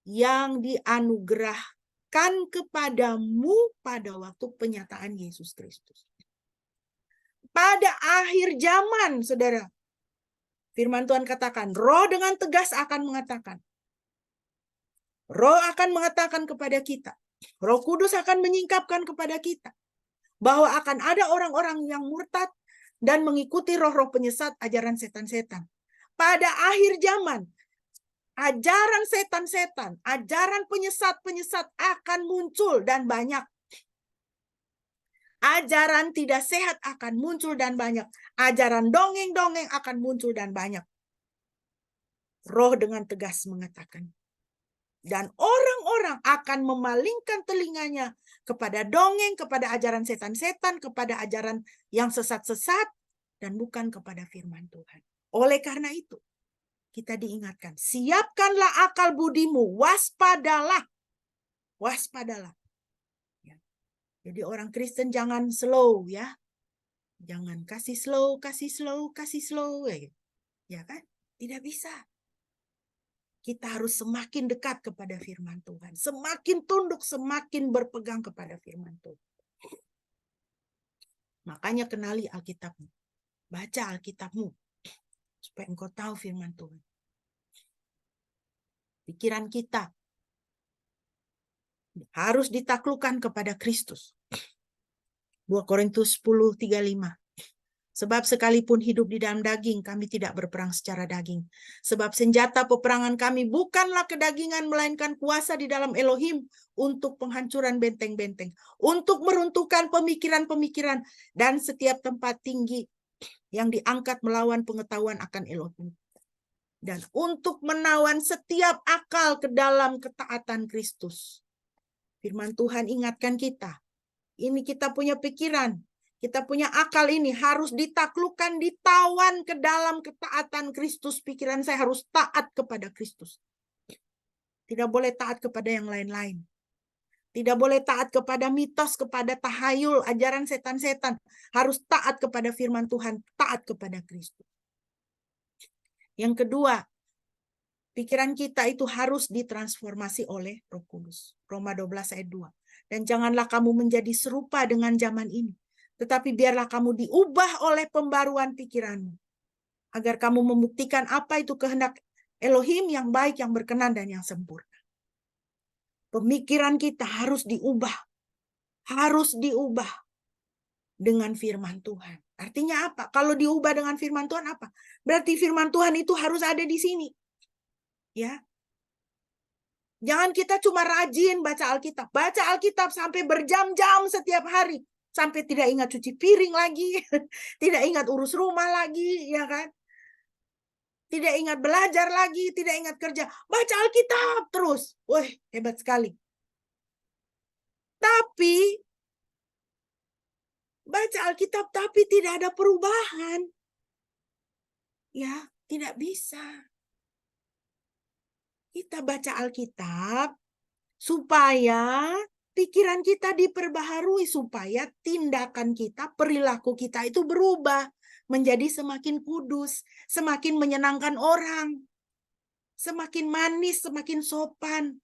yang dianugerahkan kepadamu pada waktu penyataan Yesus Kristus. Pada akhir zaman, saudara, firman Tuhan katakan, Roh dengan tegas akan mengatakan. Roh akan mengatakan kepada kita. Roh Kudus akan menyingkapkan kepada kita. Bahwa akan ada orang-orang yang murtad dan mengikuti roh-roh penyesat ajaran setan-setan. Pada akhir zaman, ajaran setan-setan, ajaran penyesat-penyesat akan muncul dan banyak. Ajaran tidak sehat akan muncul dan banyak. Ajaran dongeng-dongeng akan muncul dan banyak. Roh dengan tegas mengatakan. Dan orang-orang akan memalingkan telinganya kepada dongeng, kepada ajaran setan-setan, kepada ajaran yang sesat-sesat, dan bukan kepada firman Tuhan. Oleh karena itu, kita diingatkan, siapkanlah akal budimu, waspadalah. Waspadalah. Ya. Jadi orang Kristen jangan slow ya. Jangan kasih slow. Ya kan? Tidak bisa. Kita harus semakin dekat kepada firman Tuhan. Semakin tunduk, semakin berpegang kepada firman Tuhan. Makanya kenali Alkitabmu. Baca Alkitabmu. Supaya engkau tahu firman Tuhan. Pikiran kita harus ditaklukkan kepada Kristus. 2 Korintus 10:35. Sebab sekalipun hidup di dalam daging, kami tidak berperang secara daging. Sebab senjata peperangan kami bukanlah kedagingan, melainkan kuasa di dalam Elohim untuk penghancuran benteng-benteng. Untuk meruntuhkan pemikiran-pemikiran dan setiap tempat tinggi yang diangkat melawan pengetahuan akan Elohim. dan untuk menawan setiap akal ke dalam ketaatan Kristus. Firman Tuhan ingatkan kita, ini kita punya pikiran, kita punya akal ini harus ditaklukkan, ditawan ke dalam ketaatan Kristus. Pikiran saya harus taat kepada Kristus. Tidak boleh taat kepada yang lain-lain. Tidak boleh taat kepada mitos, kepada tahayul, ajaran setan-setan. Harus taat kepada firman Tuhan, taat kepada Kristus. Yang kedua, pikiran kita itu harus ditransformasi oleh Roh Kudus. Roma 12 ayat 2. Dan janganlah kamu menjadi serupa dengan zaman ini, tetapi biarlah kamu diubah oleh pembaruan pikiranmu, agar kamu membuktikan apa itu kehendak Elohim yang baik, yang berkenan, dan yang sempurna. Pemikiran kita harus diubah dengan firman Tuhan. Artinya apa? Kalau diubah dengan firman Tuhan apa? Berarti firman Tuhan itu harus ada di sini. Ya. Jangan kita cuma rajin baca Alkitab. Baca Alkitab sampai berjam-jam setiap hari. Sampai tidak ingat cuci piring lagi. Tidak ingat urus rumah lagi. Ya kan? Tidak ingat belajar lagi. Tidak ingat kerja. Baca Alkitab terus. Wah, hebat sekali. Tapi baca Alkitab tapi tidak ada perubahan. Ya, tidak bisa. Kita baca Alkitab supaya pikiran kita diperbaharui, supaya tindakan kita, perilaku kita itu berubah menjadi semakin kudus, semakin menyenangkan orang, semakin manis, semakin sopan,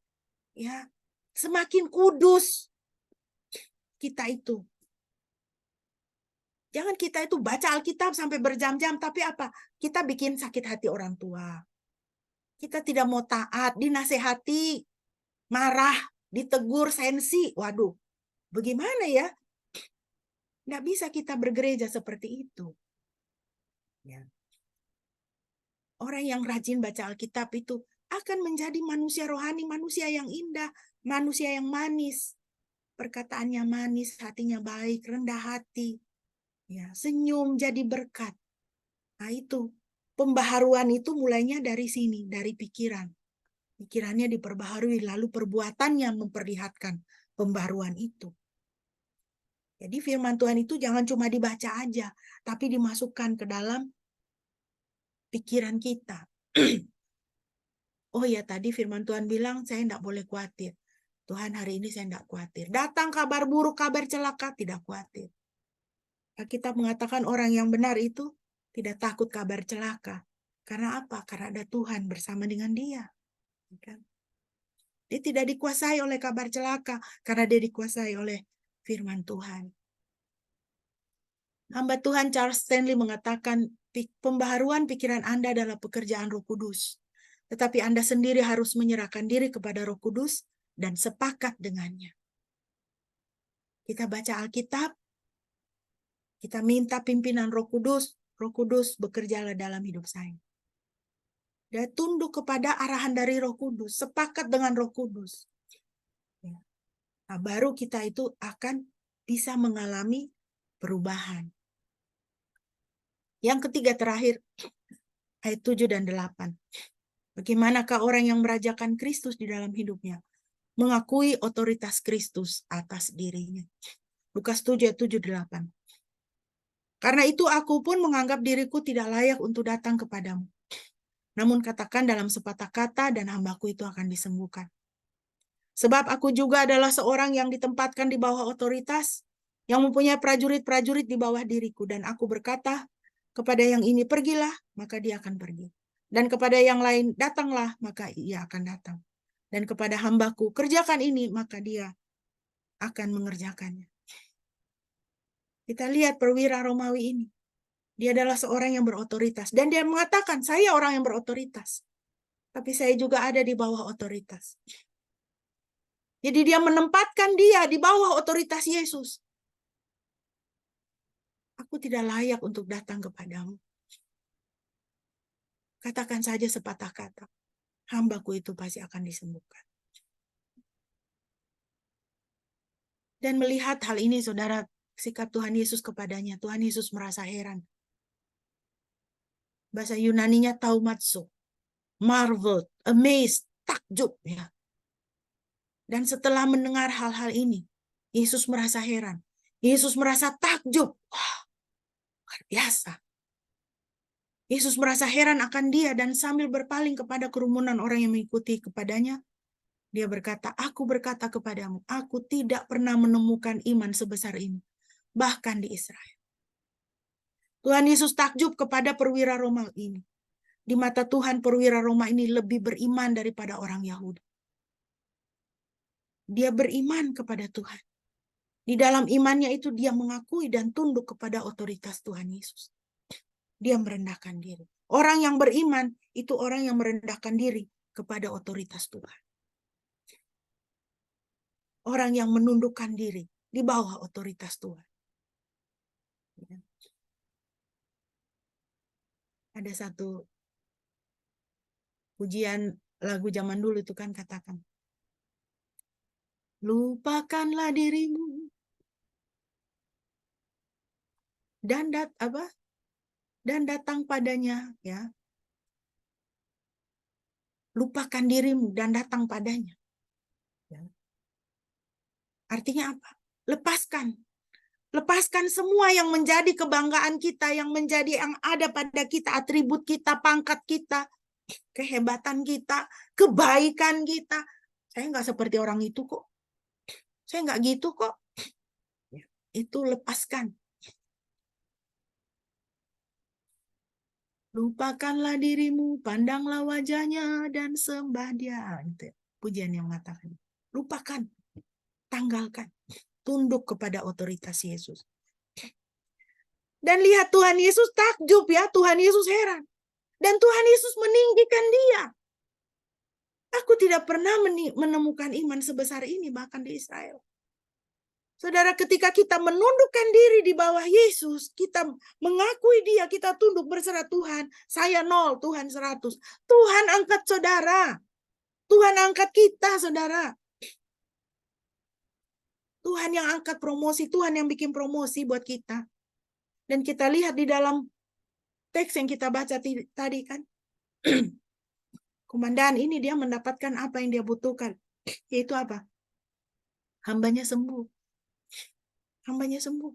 ya, semakin kudus kita itu. Jangan kita itu baca Alkitab sampai berjam-jam, tapi apa? Kita bikin sakit hati orang tua. Kita tidak mau taat, dinasehati, marah, ditegur, sensi. Waduh, bagaimana ya? Nggak bisa kita bergereja seperti itu. Ya. Orang yang rajin baca Alkitab itu akan menjadi manusia rohani, manusia yang indah, manusia yang manis. Perkataannya manis, hatinya baik, rendah hati. Ya, senyum jadi berkat. Nah itu, pembaharuan itu mulainya dari sini, dari pikiran. Pikirannya diperbaharui, lalu perbuatannya memperlihatkan pembaharuan itu. Jadi firman Tuhan itu jangan cuma dibaca aja, tapi dimasukkan ke dalam pikiran kita. Oh ya, tadi firman Tuhan bilang saya tidak boleh khawatir. Tuhan, hari ini saya tidak khawatir. Datang kabar buruk, kabar celaka, tidak khawatir. Kita mengatakan orang yang benar itu tidak takut kabar celaka. Karena apa? Karena ada Tuhan bersama dengan dia. Dia tidak dikuasai oleh kabar celaka, karena dia dikuasai oleh firman Tuhan. Hamba Tuhan Charles Stanley mengatakan, pembaharuan pikiran Anda adalah pekerjaan Roh Kudus. Tetapi Anda sendiri harus menyerahkan diri kepada Roh Kudus dan sepakat dengannya. Kita baca Alkitab, kita minta pimpinan Roh Kudus bekerjalah dalam hidup saya. Dan tunduk kepada arahan dari Roh Kudus, sepakat dengan Roh Kudus. Nah, baru kita itu akan bisa mengalami perubahan. Yang ketiga terakhir, ayat 7 dan 8. Bagaimanakah orang yang merajakan Kristus di dalam hidupnya? Mengakui otoritas Kristus atas dirinya. Lukas 7 ayat 7-8. Karena itu aku pun menganggap diriku tidak layak untuk datang kepadamu. Namun katakan dalam sepatah kata dan hambaku itu akan disembuhkan. Sebab aku juga adalah seorang yang ditempatkan di bawah otoritas, yang mempunyai prajurit-prajurit di bawah diriku. Dan aku berkata kepada yang ini, pergilah, maka dia akan pergi. Dan kepada yang lain, datanglah, maka ia akan datang. Dan kepada hambaku, kerjakan ini, maka dia akan mengerjakannya. Kita lihat perwira Romawi ini. Dia adalah seorang yang berotoritas. Dan dia mengatakan, saya orang yang berotoritas. Tapi saya juga ada di bawah otoritas. Jadi dia menempatkan dia di bawah otoritas Yesus. Aku tidak layak untuk datang kepadamu. Katakan saja sepatah kata. Hambaku itu pasti akan disembuhkan. Dan melihat hal ini, saudara, sikap Tuhan Yesus kepadanya. Tuhan Yesus merasa heran. Bahasa Yunaninya taumatso. marveled, amazed, takjub ya. Dan setelah mendengar hal-hal ini, Yesus merasa heran. Yesus merasa takjub. Wah, luar biasa. Yesus merasa heran akan dia dan sambil berpaling kepada kerumunan orang yang mengikuti kepadanya, dia berkata, aku berkata kepadamu, aku tidak pernah menemukan iman sebesar ini, bahkan di Israel. Tuhan Yesus takjub kepada perwira Roma ini. Di mata Tuhan, perwira Roma ini lebih beriman daripada orang Yahudi. Dia beriman kepada Tuhan. Di dalam imannya itu dia mengakui dan tunduk kepada otoritas Tuhan Yesus. Dia merendahkan diri. Orang yang beriman itu orang yang merendahkan diri kepada otoritas Tuhan. Orang yang menundukkan diri di bawah otoritas Tuhan. Ada satu pujian lagu zaman dulu itu kan katakan, lupakanlah dirimu dan datang padanya, ya. Lupakan dirimu dan datang padanya. Ya. Artinya apa? Lepaskan. Lepaskan semua yang menjadi kebanggaan kita, yang ada pada kita, atribut kita, pangkat kita, kehebatan kita, kebaikan kita. Saya nggak seperti orang itu kok. Saya nggak gitu kok. Itu lepaskan. Lupakanlah dirimu, pandanglah wajahnya, dan sembah dia. Itu pujian yang mengatakan. Lupakan, tanggalkan, tunduk kepada otoritas Yesus. Dan lihat Tuhan Yesus takjub ya, Tuhan Yesus heran. Dan Tuhan Yesus meninggikan dia. Aku tidak pernah menemukan iman sebesar ini bahkan di Israel. Saudara, ketika kita menundukkan diri di bawah Yesus, kita mengakui dia, kita tunduk berserah Tuhan. Saya 0, Tuhan 100. Tuhan angkat saudara. Tuhan angkat kita, saudara. Tuhan yang angkat promosi, Tuhan yang bikin promosi buat kita. Dan kita lihat di dalam teks yang kita baca tadi kan. Komandan ini dia mendapatkan apa yang dia butuhkan. Yaitu apa? Hambanya sembuh. Hambanya sembuh.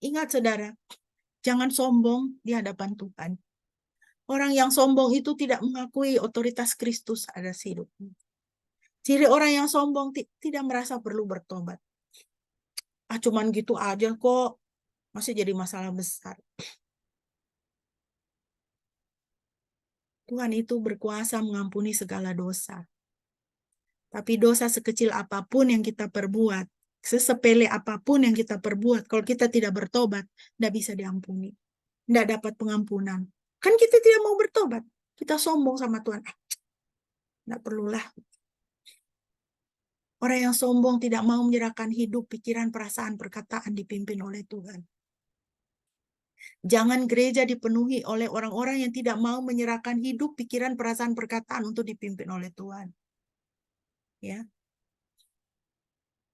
Ingat saudara, jangan sombong di hadapan Tuhan. Orang yang sombong itu tidak mengakui otoritas Kristus atas hidupnya. Ciri orang yang sombong tidak merasa perlu bertobat. Cuman gitu aja kok. Masih jadi masalah besar. Tuhan itu berkuasa mengampuni segala dosa. Tapi dosa sekecil apapun yang kita perbuat, sesepele apapun yang kita perbuat, kalau kita tidak bertobat, tidak bisa diampuni. Tidak dapat pengampunan. Kan kita tidak mau bertobat. Kita sombong sama Tuhan. Tidak perlulah. Orang yang sombong tidak mau menyerahkan hidup, pikiran, perasaan, perkataan dipimpin oleh Tuhan. Jangan gereja dipenuhi oleh orang-orang yang tidak mau menyerahkan hidup, pikiran, perasaan, perkataan untuk dipimpin oleh Tuhan. Ya.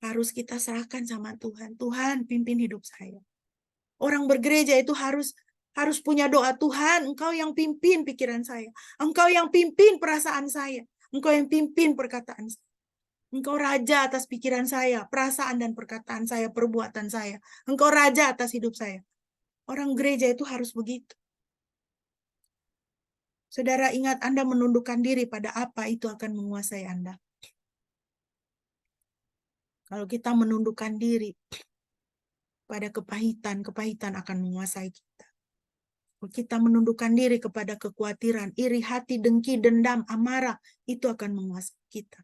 Harus kita serahkan sama Tuhan. Tuhan, pimpin hidup saya. Orang bergereja itu harus punya doa, Tuhan, Engkau yang pimpin pikiran saya. Engkau yang pimpin perasaan saya. Engkau yang pimpin perkataan saya. Engkau raja atas pikiran saya, perasaan dan perkataan saya, perbuatan saya. Engkau raja atas hidup saya. Orang gereja itu harus begitu. Saudara, ingat Anda menundukkan diri pada apa itu akan menguasai Anda. Kalau kita menundukkan diri pada kepahitan, kepahitan akan menguasai kita. Kalau kita menundukkan diri kepada kekhawatiran, iri hati, dengki, dendam, amarah, itu akan menguasai kita.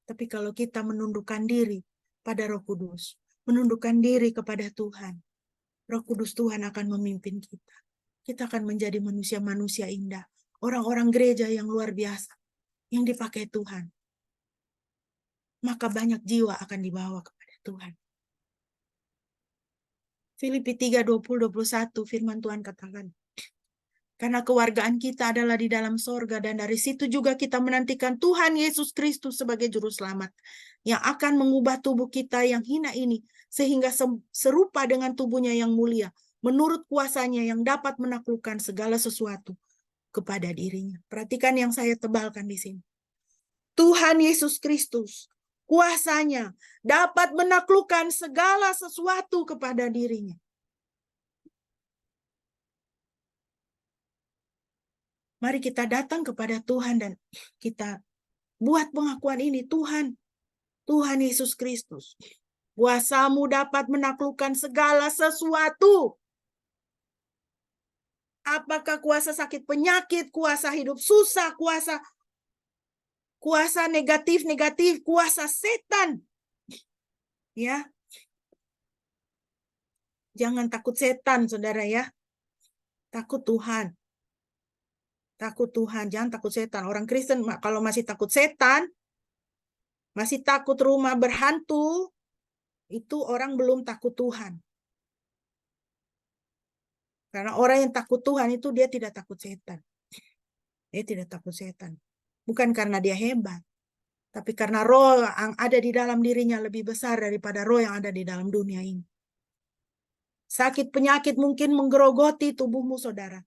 Tapi kalau kita menundukkan diri pada Roh Kudus, menundukkan diri kepada Tuhan, Roh Kudus Tuhan akan memimpin kita. Kita akan menjadi manusia-manusia indah. Orang-orang gereja yang luar biasa. Yang dipakai Tuhan. Maka banyak jiwa akan dibawa kepada Tuhan. Filipi 3:20-21 firman Tuhan katakan. Karena kewargaan kita adalah di dalam sorga. Dan dari situ juga kita menantikan Tuhan Yesus Kristus sebagai juru selamat. Yang akan mengubah tubuh kita yang hina ini. Sehingga serupa dengan tubuhnya yang mulia. menurut kuasanya yang dapat menaklukkan segala sesuatu kepada dirinya. Perhatikan yang saya tebalkan di sini. Tuhan Yesus Kristus, kuasanya dapat menaklukkan segala sesuatu kepada dirinya. Mari kita datang kepada Tuhan dan kita buat pengakuan ini. Tuhan Yesus Kristus, kuasa-Mu dapat menaklukkan segala sesuatu. Apakah kuasa sakit penyakit, kuasa hidup susah, kuasa negatif, kuasa setan. Ya. Jangan takut setan, saudara ya. Takut Tuhan. Takut Tuhan, jangan takut setan. Orang Kristen kalau masih takut setan, masih takut rumah berhantu, itu orang belum takut Tuhan. Karena orang yang takut Tuhan itu dia tidak takut setan. Dia tidak takut setan. Bukan karena dia hebat, tapi karena roh yang ada di dalam dirinya lebih besar daripada roh yang ada di dalam dunia ini. Sakit penyakit mungkin menggerogoti tubuhmu, saudara.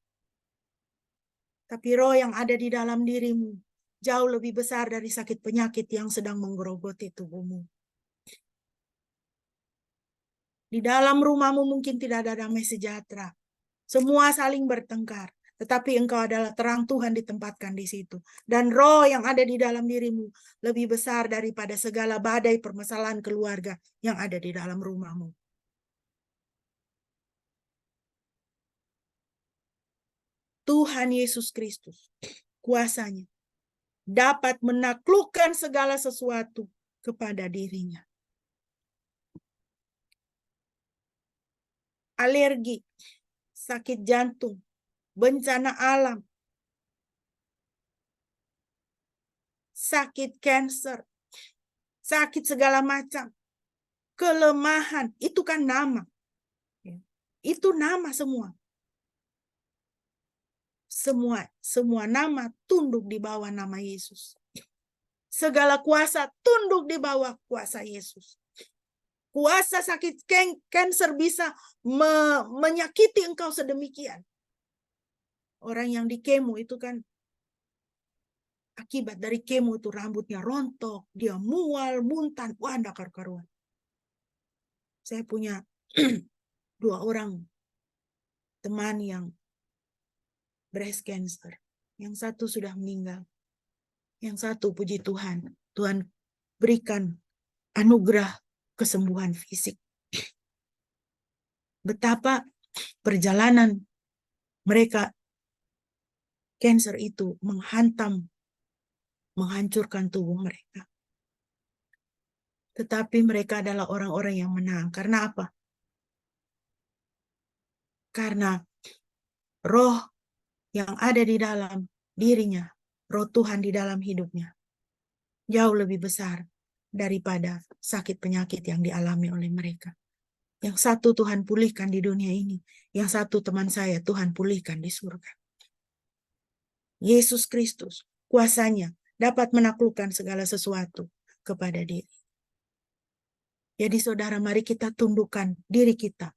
Tapi roh yang ada di dalam dirimu jauh lebih besar dari sakit penyakit yang sedang menggerogoti tubuhmu. Di dalam rumahmu mungkin tidak ada damai sejahtera. Semua saling bertengkar. Tetapi engkau adalah terang Tuhan ditempatkan di situ. Dan roh yang ada di dalam dirimu lebih besar daripada segala badai permasalahan keluarga yang ada di dalam rumahmu. Tuhan Yesus Kristus, kuasanya dapat menaklukkan segala sesuatu kepada dirinya. Alergi, sakit jantung, bencana alam, sakit kanker, sakit segala macam, kelemahan, itu kan nama. Itu nama semua. Semua nama tunduk di bawah nama Yesus. Segala kuasa tunduk di bawah kuasa Yesus. Kuasa sakit kanker bisa menyakiti engkau sedemikian. Orang yang di kemo itu kan akibat dari kemo itu rambutnya rontok, dia mual, muntah, wah enggak karu-karuan. Saya punya 2 orang teman yang breast cancer. Yang satu sudah meninggal. Yang satu puji Tuhan. Tuhan berikan anugerah kesembuhan fisik. Betapa perjalanan mereka kanker itu menghancurkan tubuh mereka. Tetapi mereka adalah orang-orang yang menang. Karena apa? Karena roh yang ada di dalam dirinya, roh Tuhan di dalam hidupnya, jauh lebih besar daripada sakit penyakit yang dialami oleh mereka. Yang satu Tuhan pulihkan di dunia ini, yang satu teman saya Tuhan pulihkan di surga. Yesus Kristus, kuasanya dapat menaklukkan segala sesuatu kepada diri. Jadi saudara, mari kita tundukkan diri kita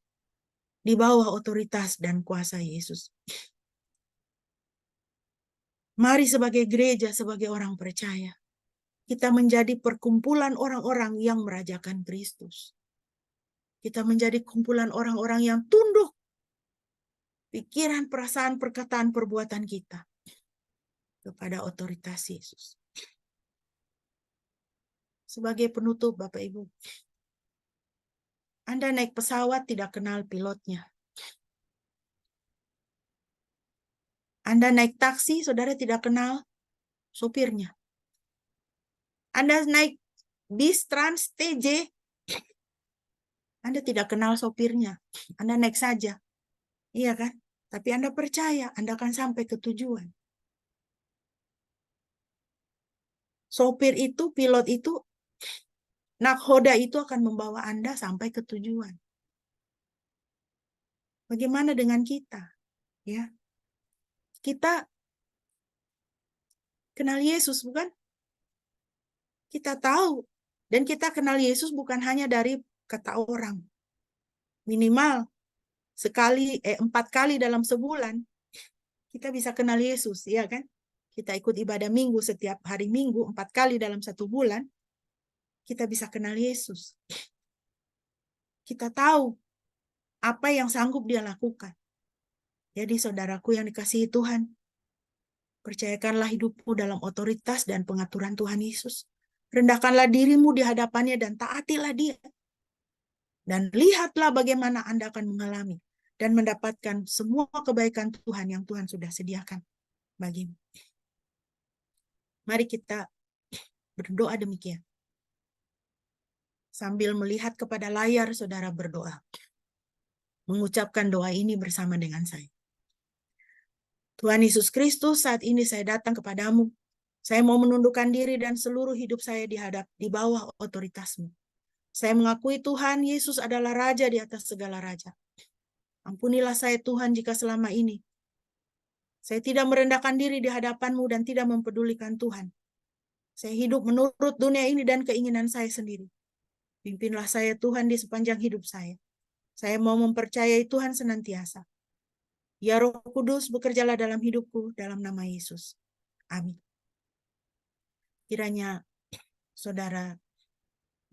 di bawah otoritas dan kuasa Yesus. Mari sebagai gereja, sebagai orang percaya, kita menjadi perkumpulan orang-orang yang merajakan Kristus. Kita menjadi kumpulan orang-orang yang tunduk pikiran, perasaan, perkataan, perbuatan kita kepada otoritas Yesus. Sebagai penutup, Bapak Ibu, Anda naik pesawat tidak kenal pilotnya. Anda naik taksi, saudara tidak kenal sopirnya. Anda naik bis Trans TJ, Anda tidak kenal sopirnya. Anda naik saja. Iya kan? Tapi Anda percaya Anda akan sampai ke tujuan. Sopir itu, pilot itu, nakhoda itu akan membawa Anda sampai ke tujuan. Bagaimana dengan kita? Ya. Kita kenal Yesus, bukan? Kita tahu. Dan kita kenal Yesus bukan hanya dari kata orang. Minimal 4 kali dalam sebulan, kita bisa kenal Yesus, ya kan? Kita ikut ibadah minggu setiap hari Minggu 4 kali dalam 1 bulan, kita bisa kenal Yesus. Kita tahu apa yang sanggup dia lakukan. Jadi saudaraku yang dikasihi Tuhan, percayakanlah hidupmu dalam otoritas dan pengaturan Tuhan Yesus. Rendahkanlah dirimu di hadapannya dan taatilah dia. Dan lihatlah bagaimana Anda akan mengalami dan mendapatkan semua kebaikan Tuhan yang Tuhan sudah sediakan bagimu. Mari kita berdoa demikian. Sambil melihat kepada layar, saudara berdoa. Mengucapkan doa ini bersama dengan saya. Tuhan Yesus Kristus, saat ini saya datang kepadamu. Saya mau menundukkan diri dan seluruh hidup saya di bawah otoritas-Mu. Saya mengakui Tuhan Yesus adalah Raja di atas segala raja. Ampunilah saya Tuhan jika selama ini saya tidak merendahkan diri di hadapan-Mu dan tidak mempedulikan Tuhan. Saya hidup menurut dunia ini dan keinginan saya sendiri. Pimpinlah saya Tuhan di sepanjang hidup saya. Saya mau mempercayai Tuhan senantiasa. Ya Roh Kudus, bekerjalah dalam hidupku, dalam nama Yesus. Amin. Kiranya saudara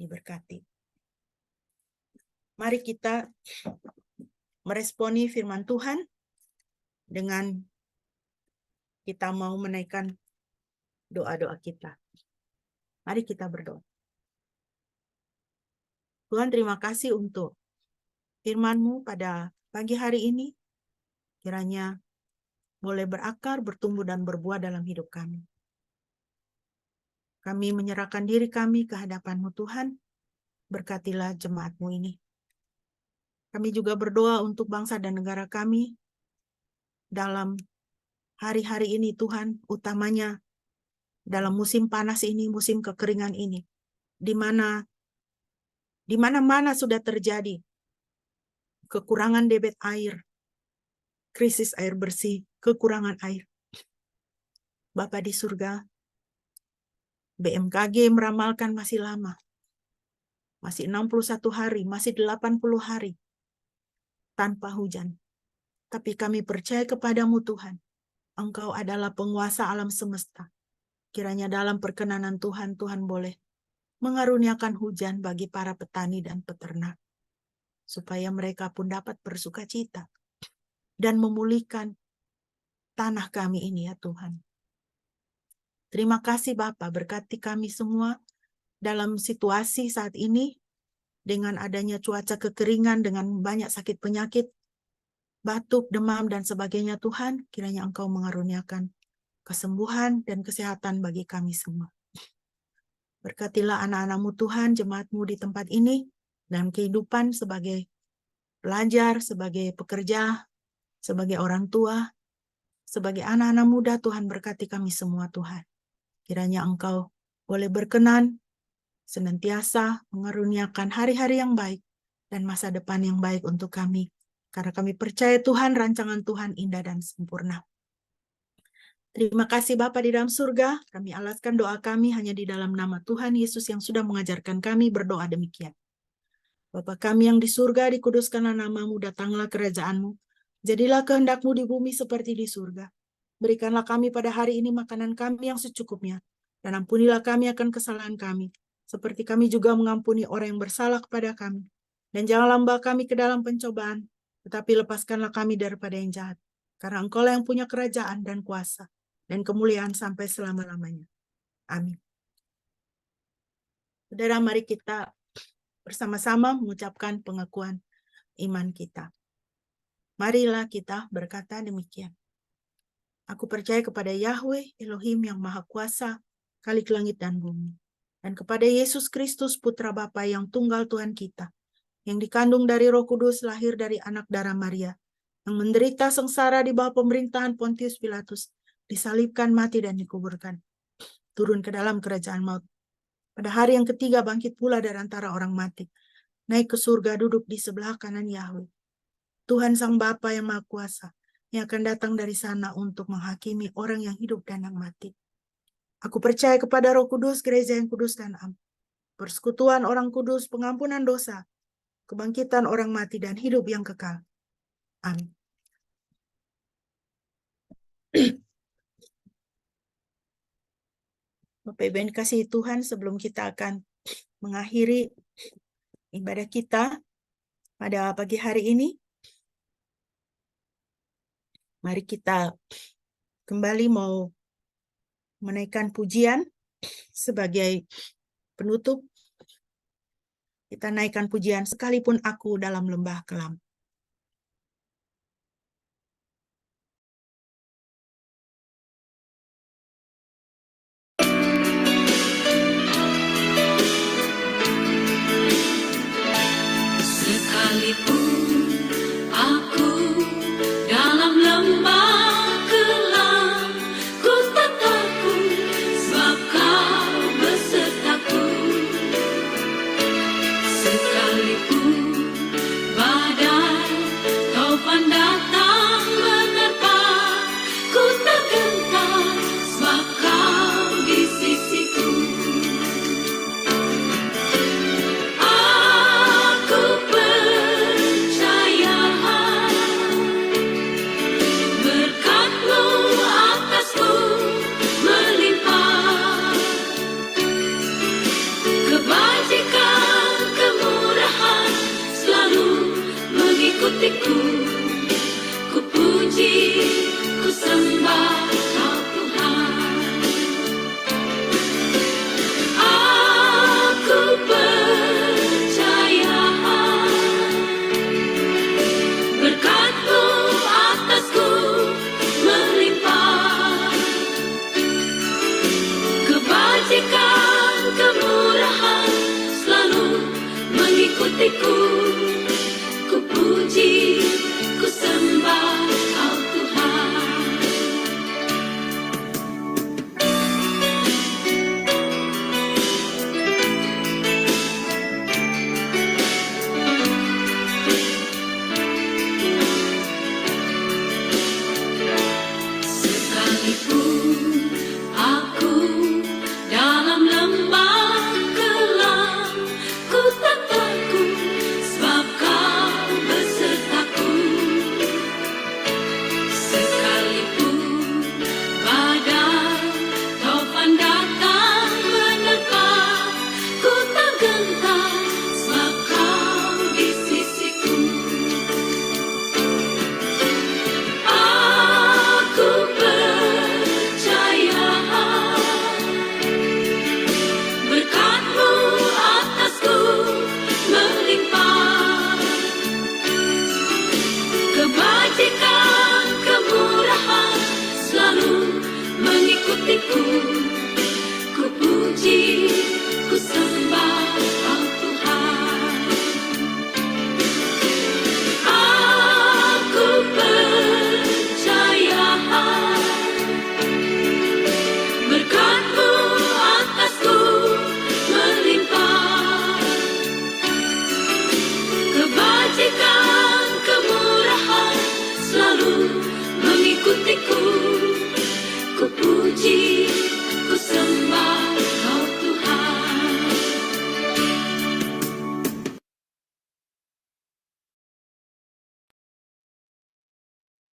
diberkati. Mari kita meresponi firman Tuhan dengan kita mau menaikkan doa-doa kita. Mari kita berdoa. Tuhan, terima kasih untuk firman-Mu pada pagi hari ini. Kiranya boleh berakar, bertumbuh, dan berbuah dalam hidup kami. Kami menyerahkan diri kami ke hadapan-Mu Tuhan. Berkatilah jemaat-Mu ini. Kami juga berdoa untuk bangsa dan negara kami dalam hari-hari ini Tuhan, utamanya dalam musim panas ini, musim kekeringan ini, di mana-mana sudah terjadi kekurangan debit air, krisis air bersih, kekurangan air. Bapa di surga, BMKG meramalkan masih lama, masih 61 hari, masih 80 hari tanpa hujan. Tapi kami percaya kepadamu Tuhan, Engkau adalah penguasa alam semesta. Kiranya dalam perkenanan Tuhan, Tuhan boleh mengaruniakan hujan bagi para petani dan peternak, supaya mereka pun dapat bersukacita dan memulihkan tanah kami ini ya Tuhan. Terima kasih Bapa, berkati kami semua dalam situasi saat ini, dengan adanya cuaca kekeringan, dengan banyak sakit penyakit, batuk, demam, dan sebagainya Tuhan, kiranya Engkau mengaruniakan kesembuhan dan kesehatan bagi kami semua. Berkatilah anak-anak-Mu Tuhan, jemaat-Mu di tempat ini, dan kehidupan sebagai pelajar, sebagai pekerja, sebagai orang tua, sebagai anak-anak muda. Tuhan berkati kami semua Tuhan. Kiranya Engkau boleh berkenan senantiasa mengaruniakan hari-hari yang baik dan masa depan yang baik untuk kami. Karena kami percaya Tuhan, rancangan Tuhan indah dan sempurna. Terima kasih Bapa di dalam surga. Kami alaskan doa kami hanya di dalam nama Tuhan Yesus yang sudah mengajarkan kami berdoa demikian. Bapa kami yang di surga, dikuduskanlah nama-Mu, datanglah kerajaan-Mu. Jadilah kehendak-Mu di bumi seperti di surga. Berikanlah kami pada hari ini makanan kami yang secukupnya. Dan ampunilah kami akan kesalahan kami, seperti kami juga mengampuni orang yang bersalah kepada kami. Dan janganlah membawa kami ke dalam pencobaan, tetapi lepaskanlah kami daripada yang jahat. Karena Engkau-lah yang punya kerajaan dan kuasa dan kemuliaan sampai selama-lamanya. Amin. Saudara, mari kita bersama-sama mengucapkan pengakuan iman kita. Marilah kita berkata demikian. Aku percaya kepada Yahweh, Elohim yang Maha Kuasa, Khalik langit dan bumi. Dan kepada Yesus Kristus, Putra Bapa yang tunggal Tuhan kita, yang dikandung dari Roh Kudus, lahir dari anak darah Maria, yang menderita sengsara di bawah pemerintahan Pontius Pilatus, disalibkan, mati, dan dikuburkan. Turun ke dalam kerajaan maut. Pada hari yang ketiga bangkit pula dari antara orang mati. Naik ke surga, duduk di sebelah kanan Yahweh. Tuhan Sang Bapa yang Maha Kuasa, yang akan datang dari sana untuk menghakimi orang yang hidup dan yang mati. Aku percaya kepada Roh Kudus, gereja yang kudus dan am, persekutuan orang kudus, pengampunan dosa, kebangkitan orang mati, dan hidup yang kekal. Amin. Bapak Ibu yang dikasihi Tuhan, sebelum kita akan mengakhiri ibadah kita pada pagi hari ini, mari kita kembali mau menaikkan pujian sebagai penutup. Kita naikkan pujian sekalipun aku dalam lembah kelam. Sekalipun aku dalam lembah kelam, ku tak takut sebab Kau besertaku. Sekalipun badai topan datang menerpa, ku tak gentar sebab Kau di sisiku. Aku percaya berkat-Mu atasku melimpah, kebajikan, kemurahan selalu mengikutiku. Ku puji, ku sembah Kau Tuhan. Aku percaya berkat-Mu atasku melimpah, kebajikan, kemurahan selalu mengikutiku. Ku puji, ku sembah Kau Tuhan. Sekalipun aku dalam lembah kelam, ku tak takut sebab Kau besertaku. Sekalipun badai topan datang menerpa, ku tak gentar sebab Kau di sisiku. Aku percaya berkat-Mu atasku melimpah, kebajikan, kemurahan selalu mengikutiku. Ku puji, ku sembah Kau Tuhan. Aku percaya berkat-Mu atasku melimpah, kebajikan, kemurahan selalu mengikutiku. Ku puji, ku sembah Kau Tuhan.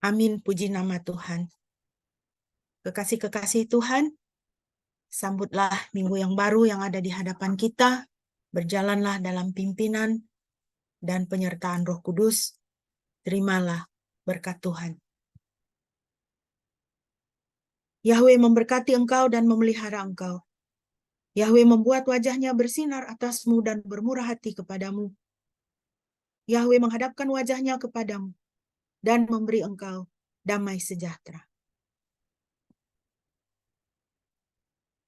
Amin, puji nama Tuhan. Kekasih-kekasih Tuhan, sambutlah minggu yang baru yang ada di hadapan kita. Berjalanlah dalam pimpinan dan penyertaan Roh Kudus. Terimalah berkat Tuhan. Yahweh memberkati engkau dan memelihara engkau. Yahweh membuat wajahnya bersinar atasmu dan bermurah hati kepadamu. Yahweh menghadapkan wajahnya kepadamu dan memberi engkau damai sejahtera.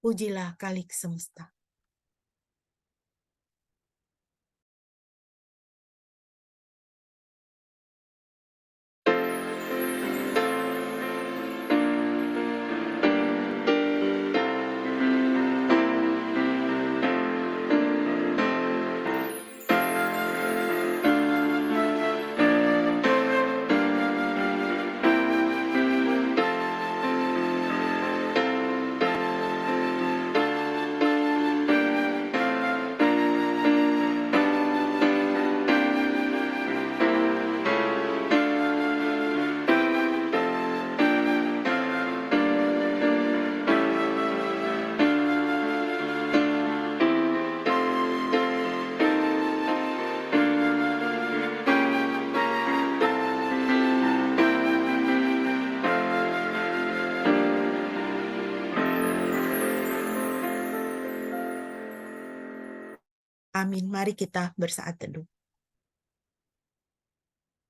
Pujilah Khalik semesta. Amin. Mari kita bersaat teduh.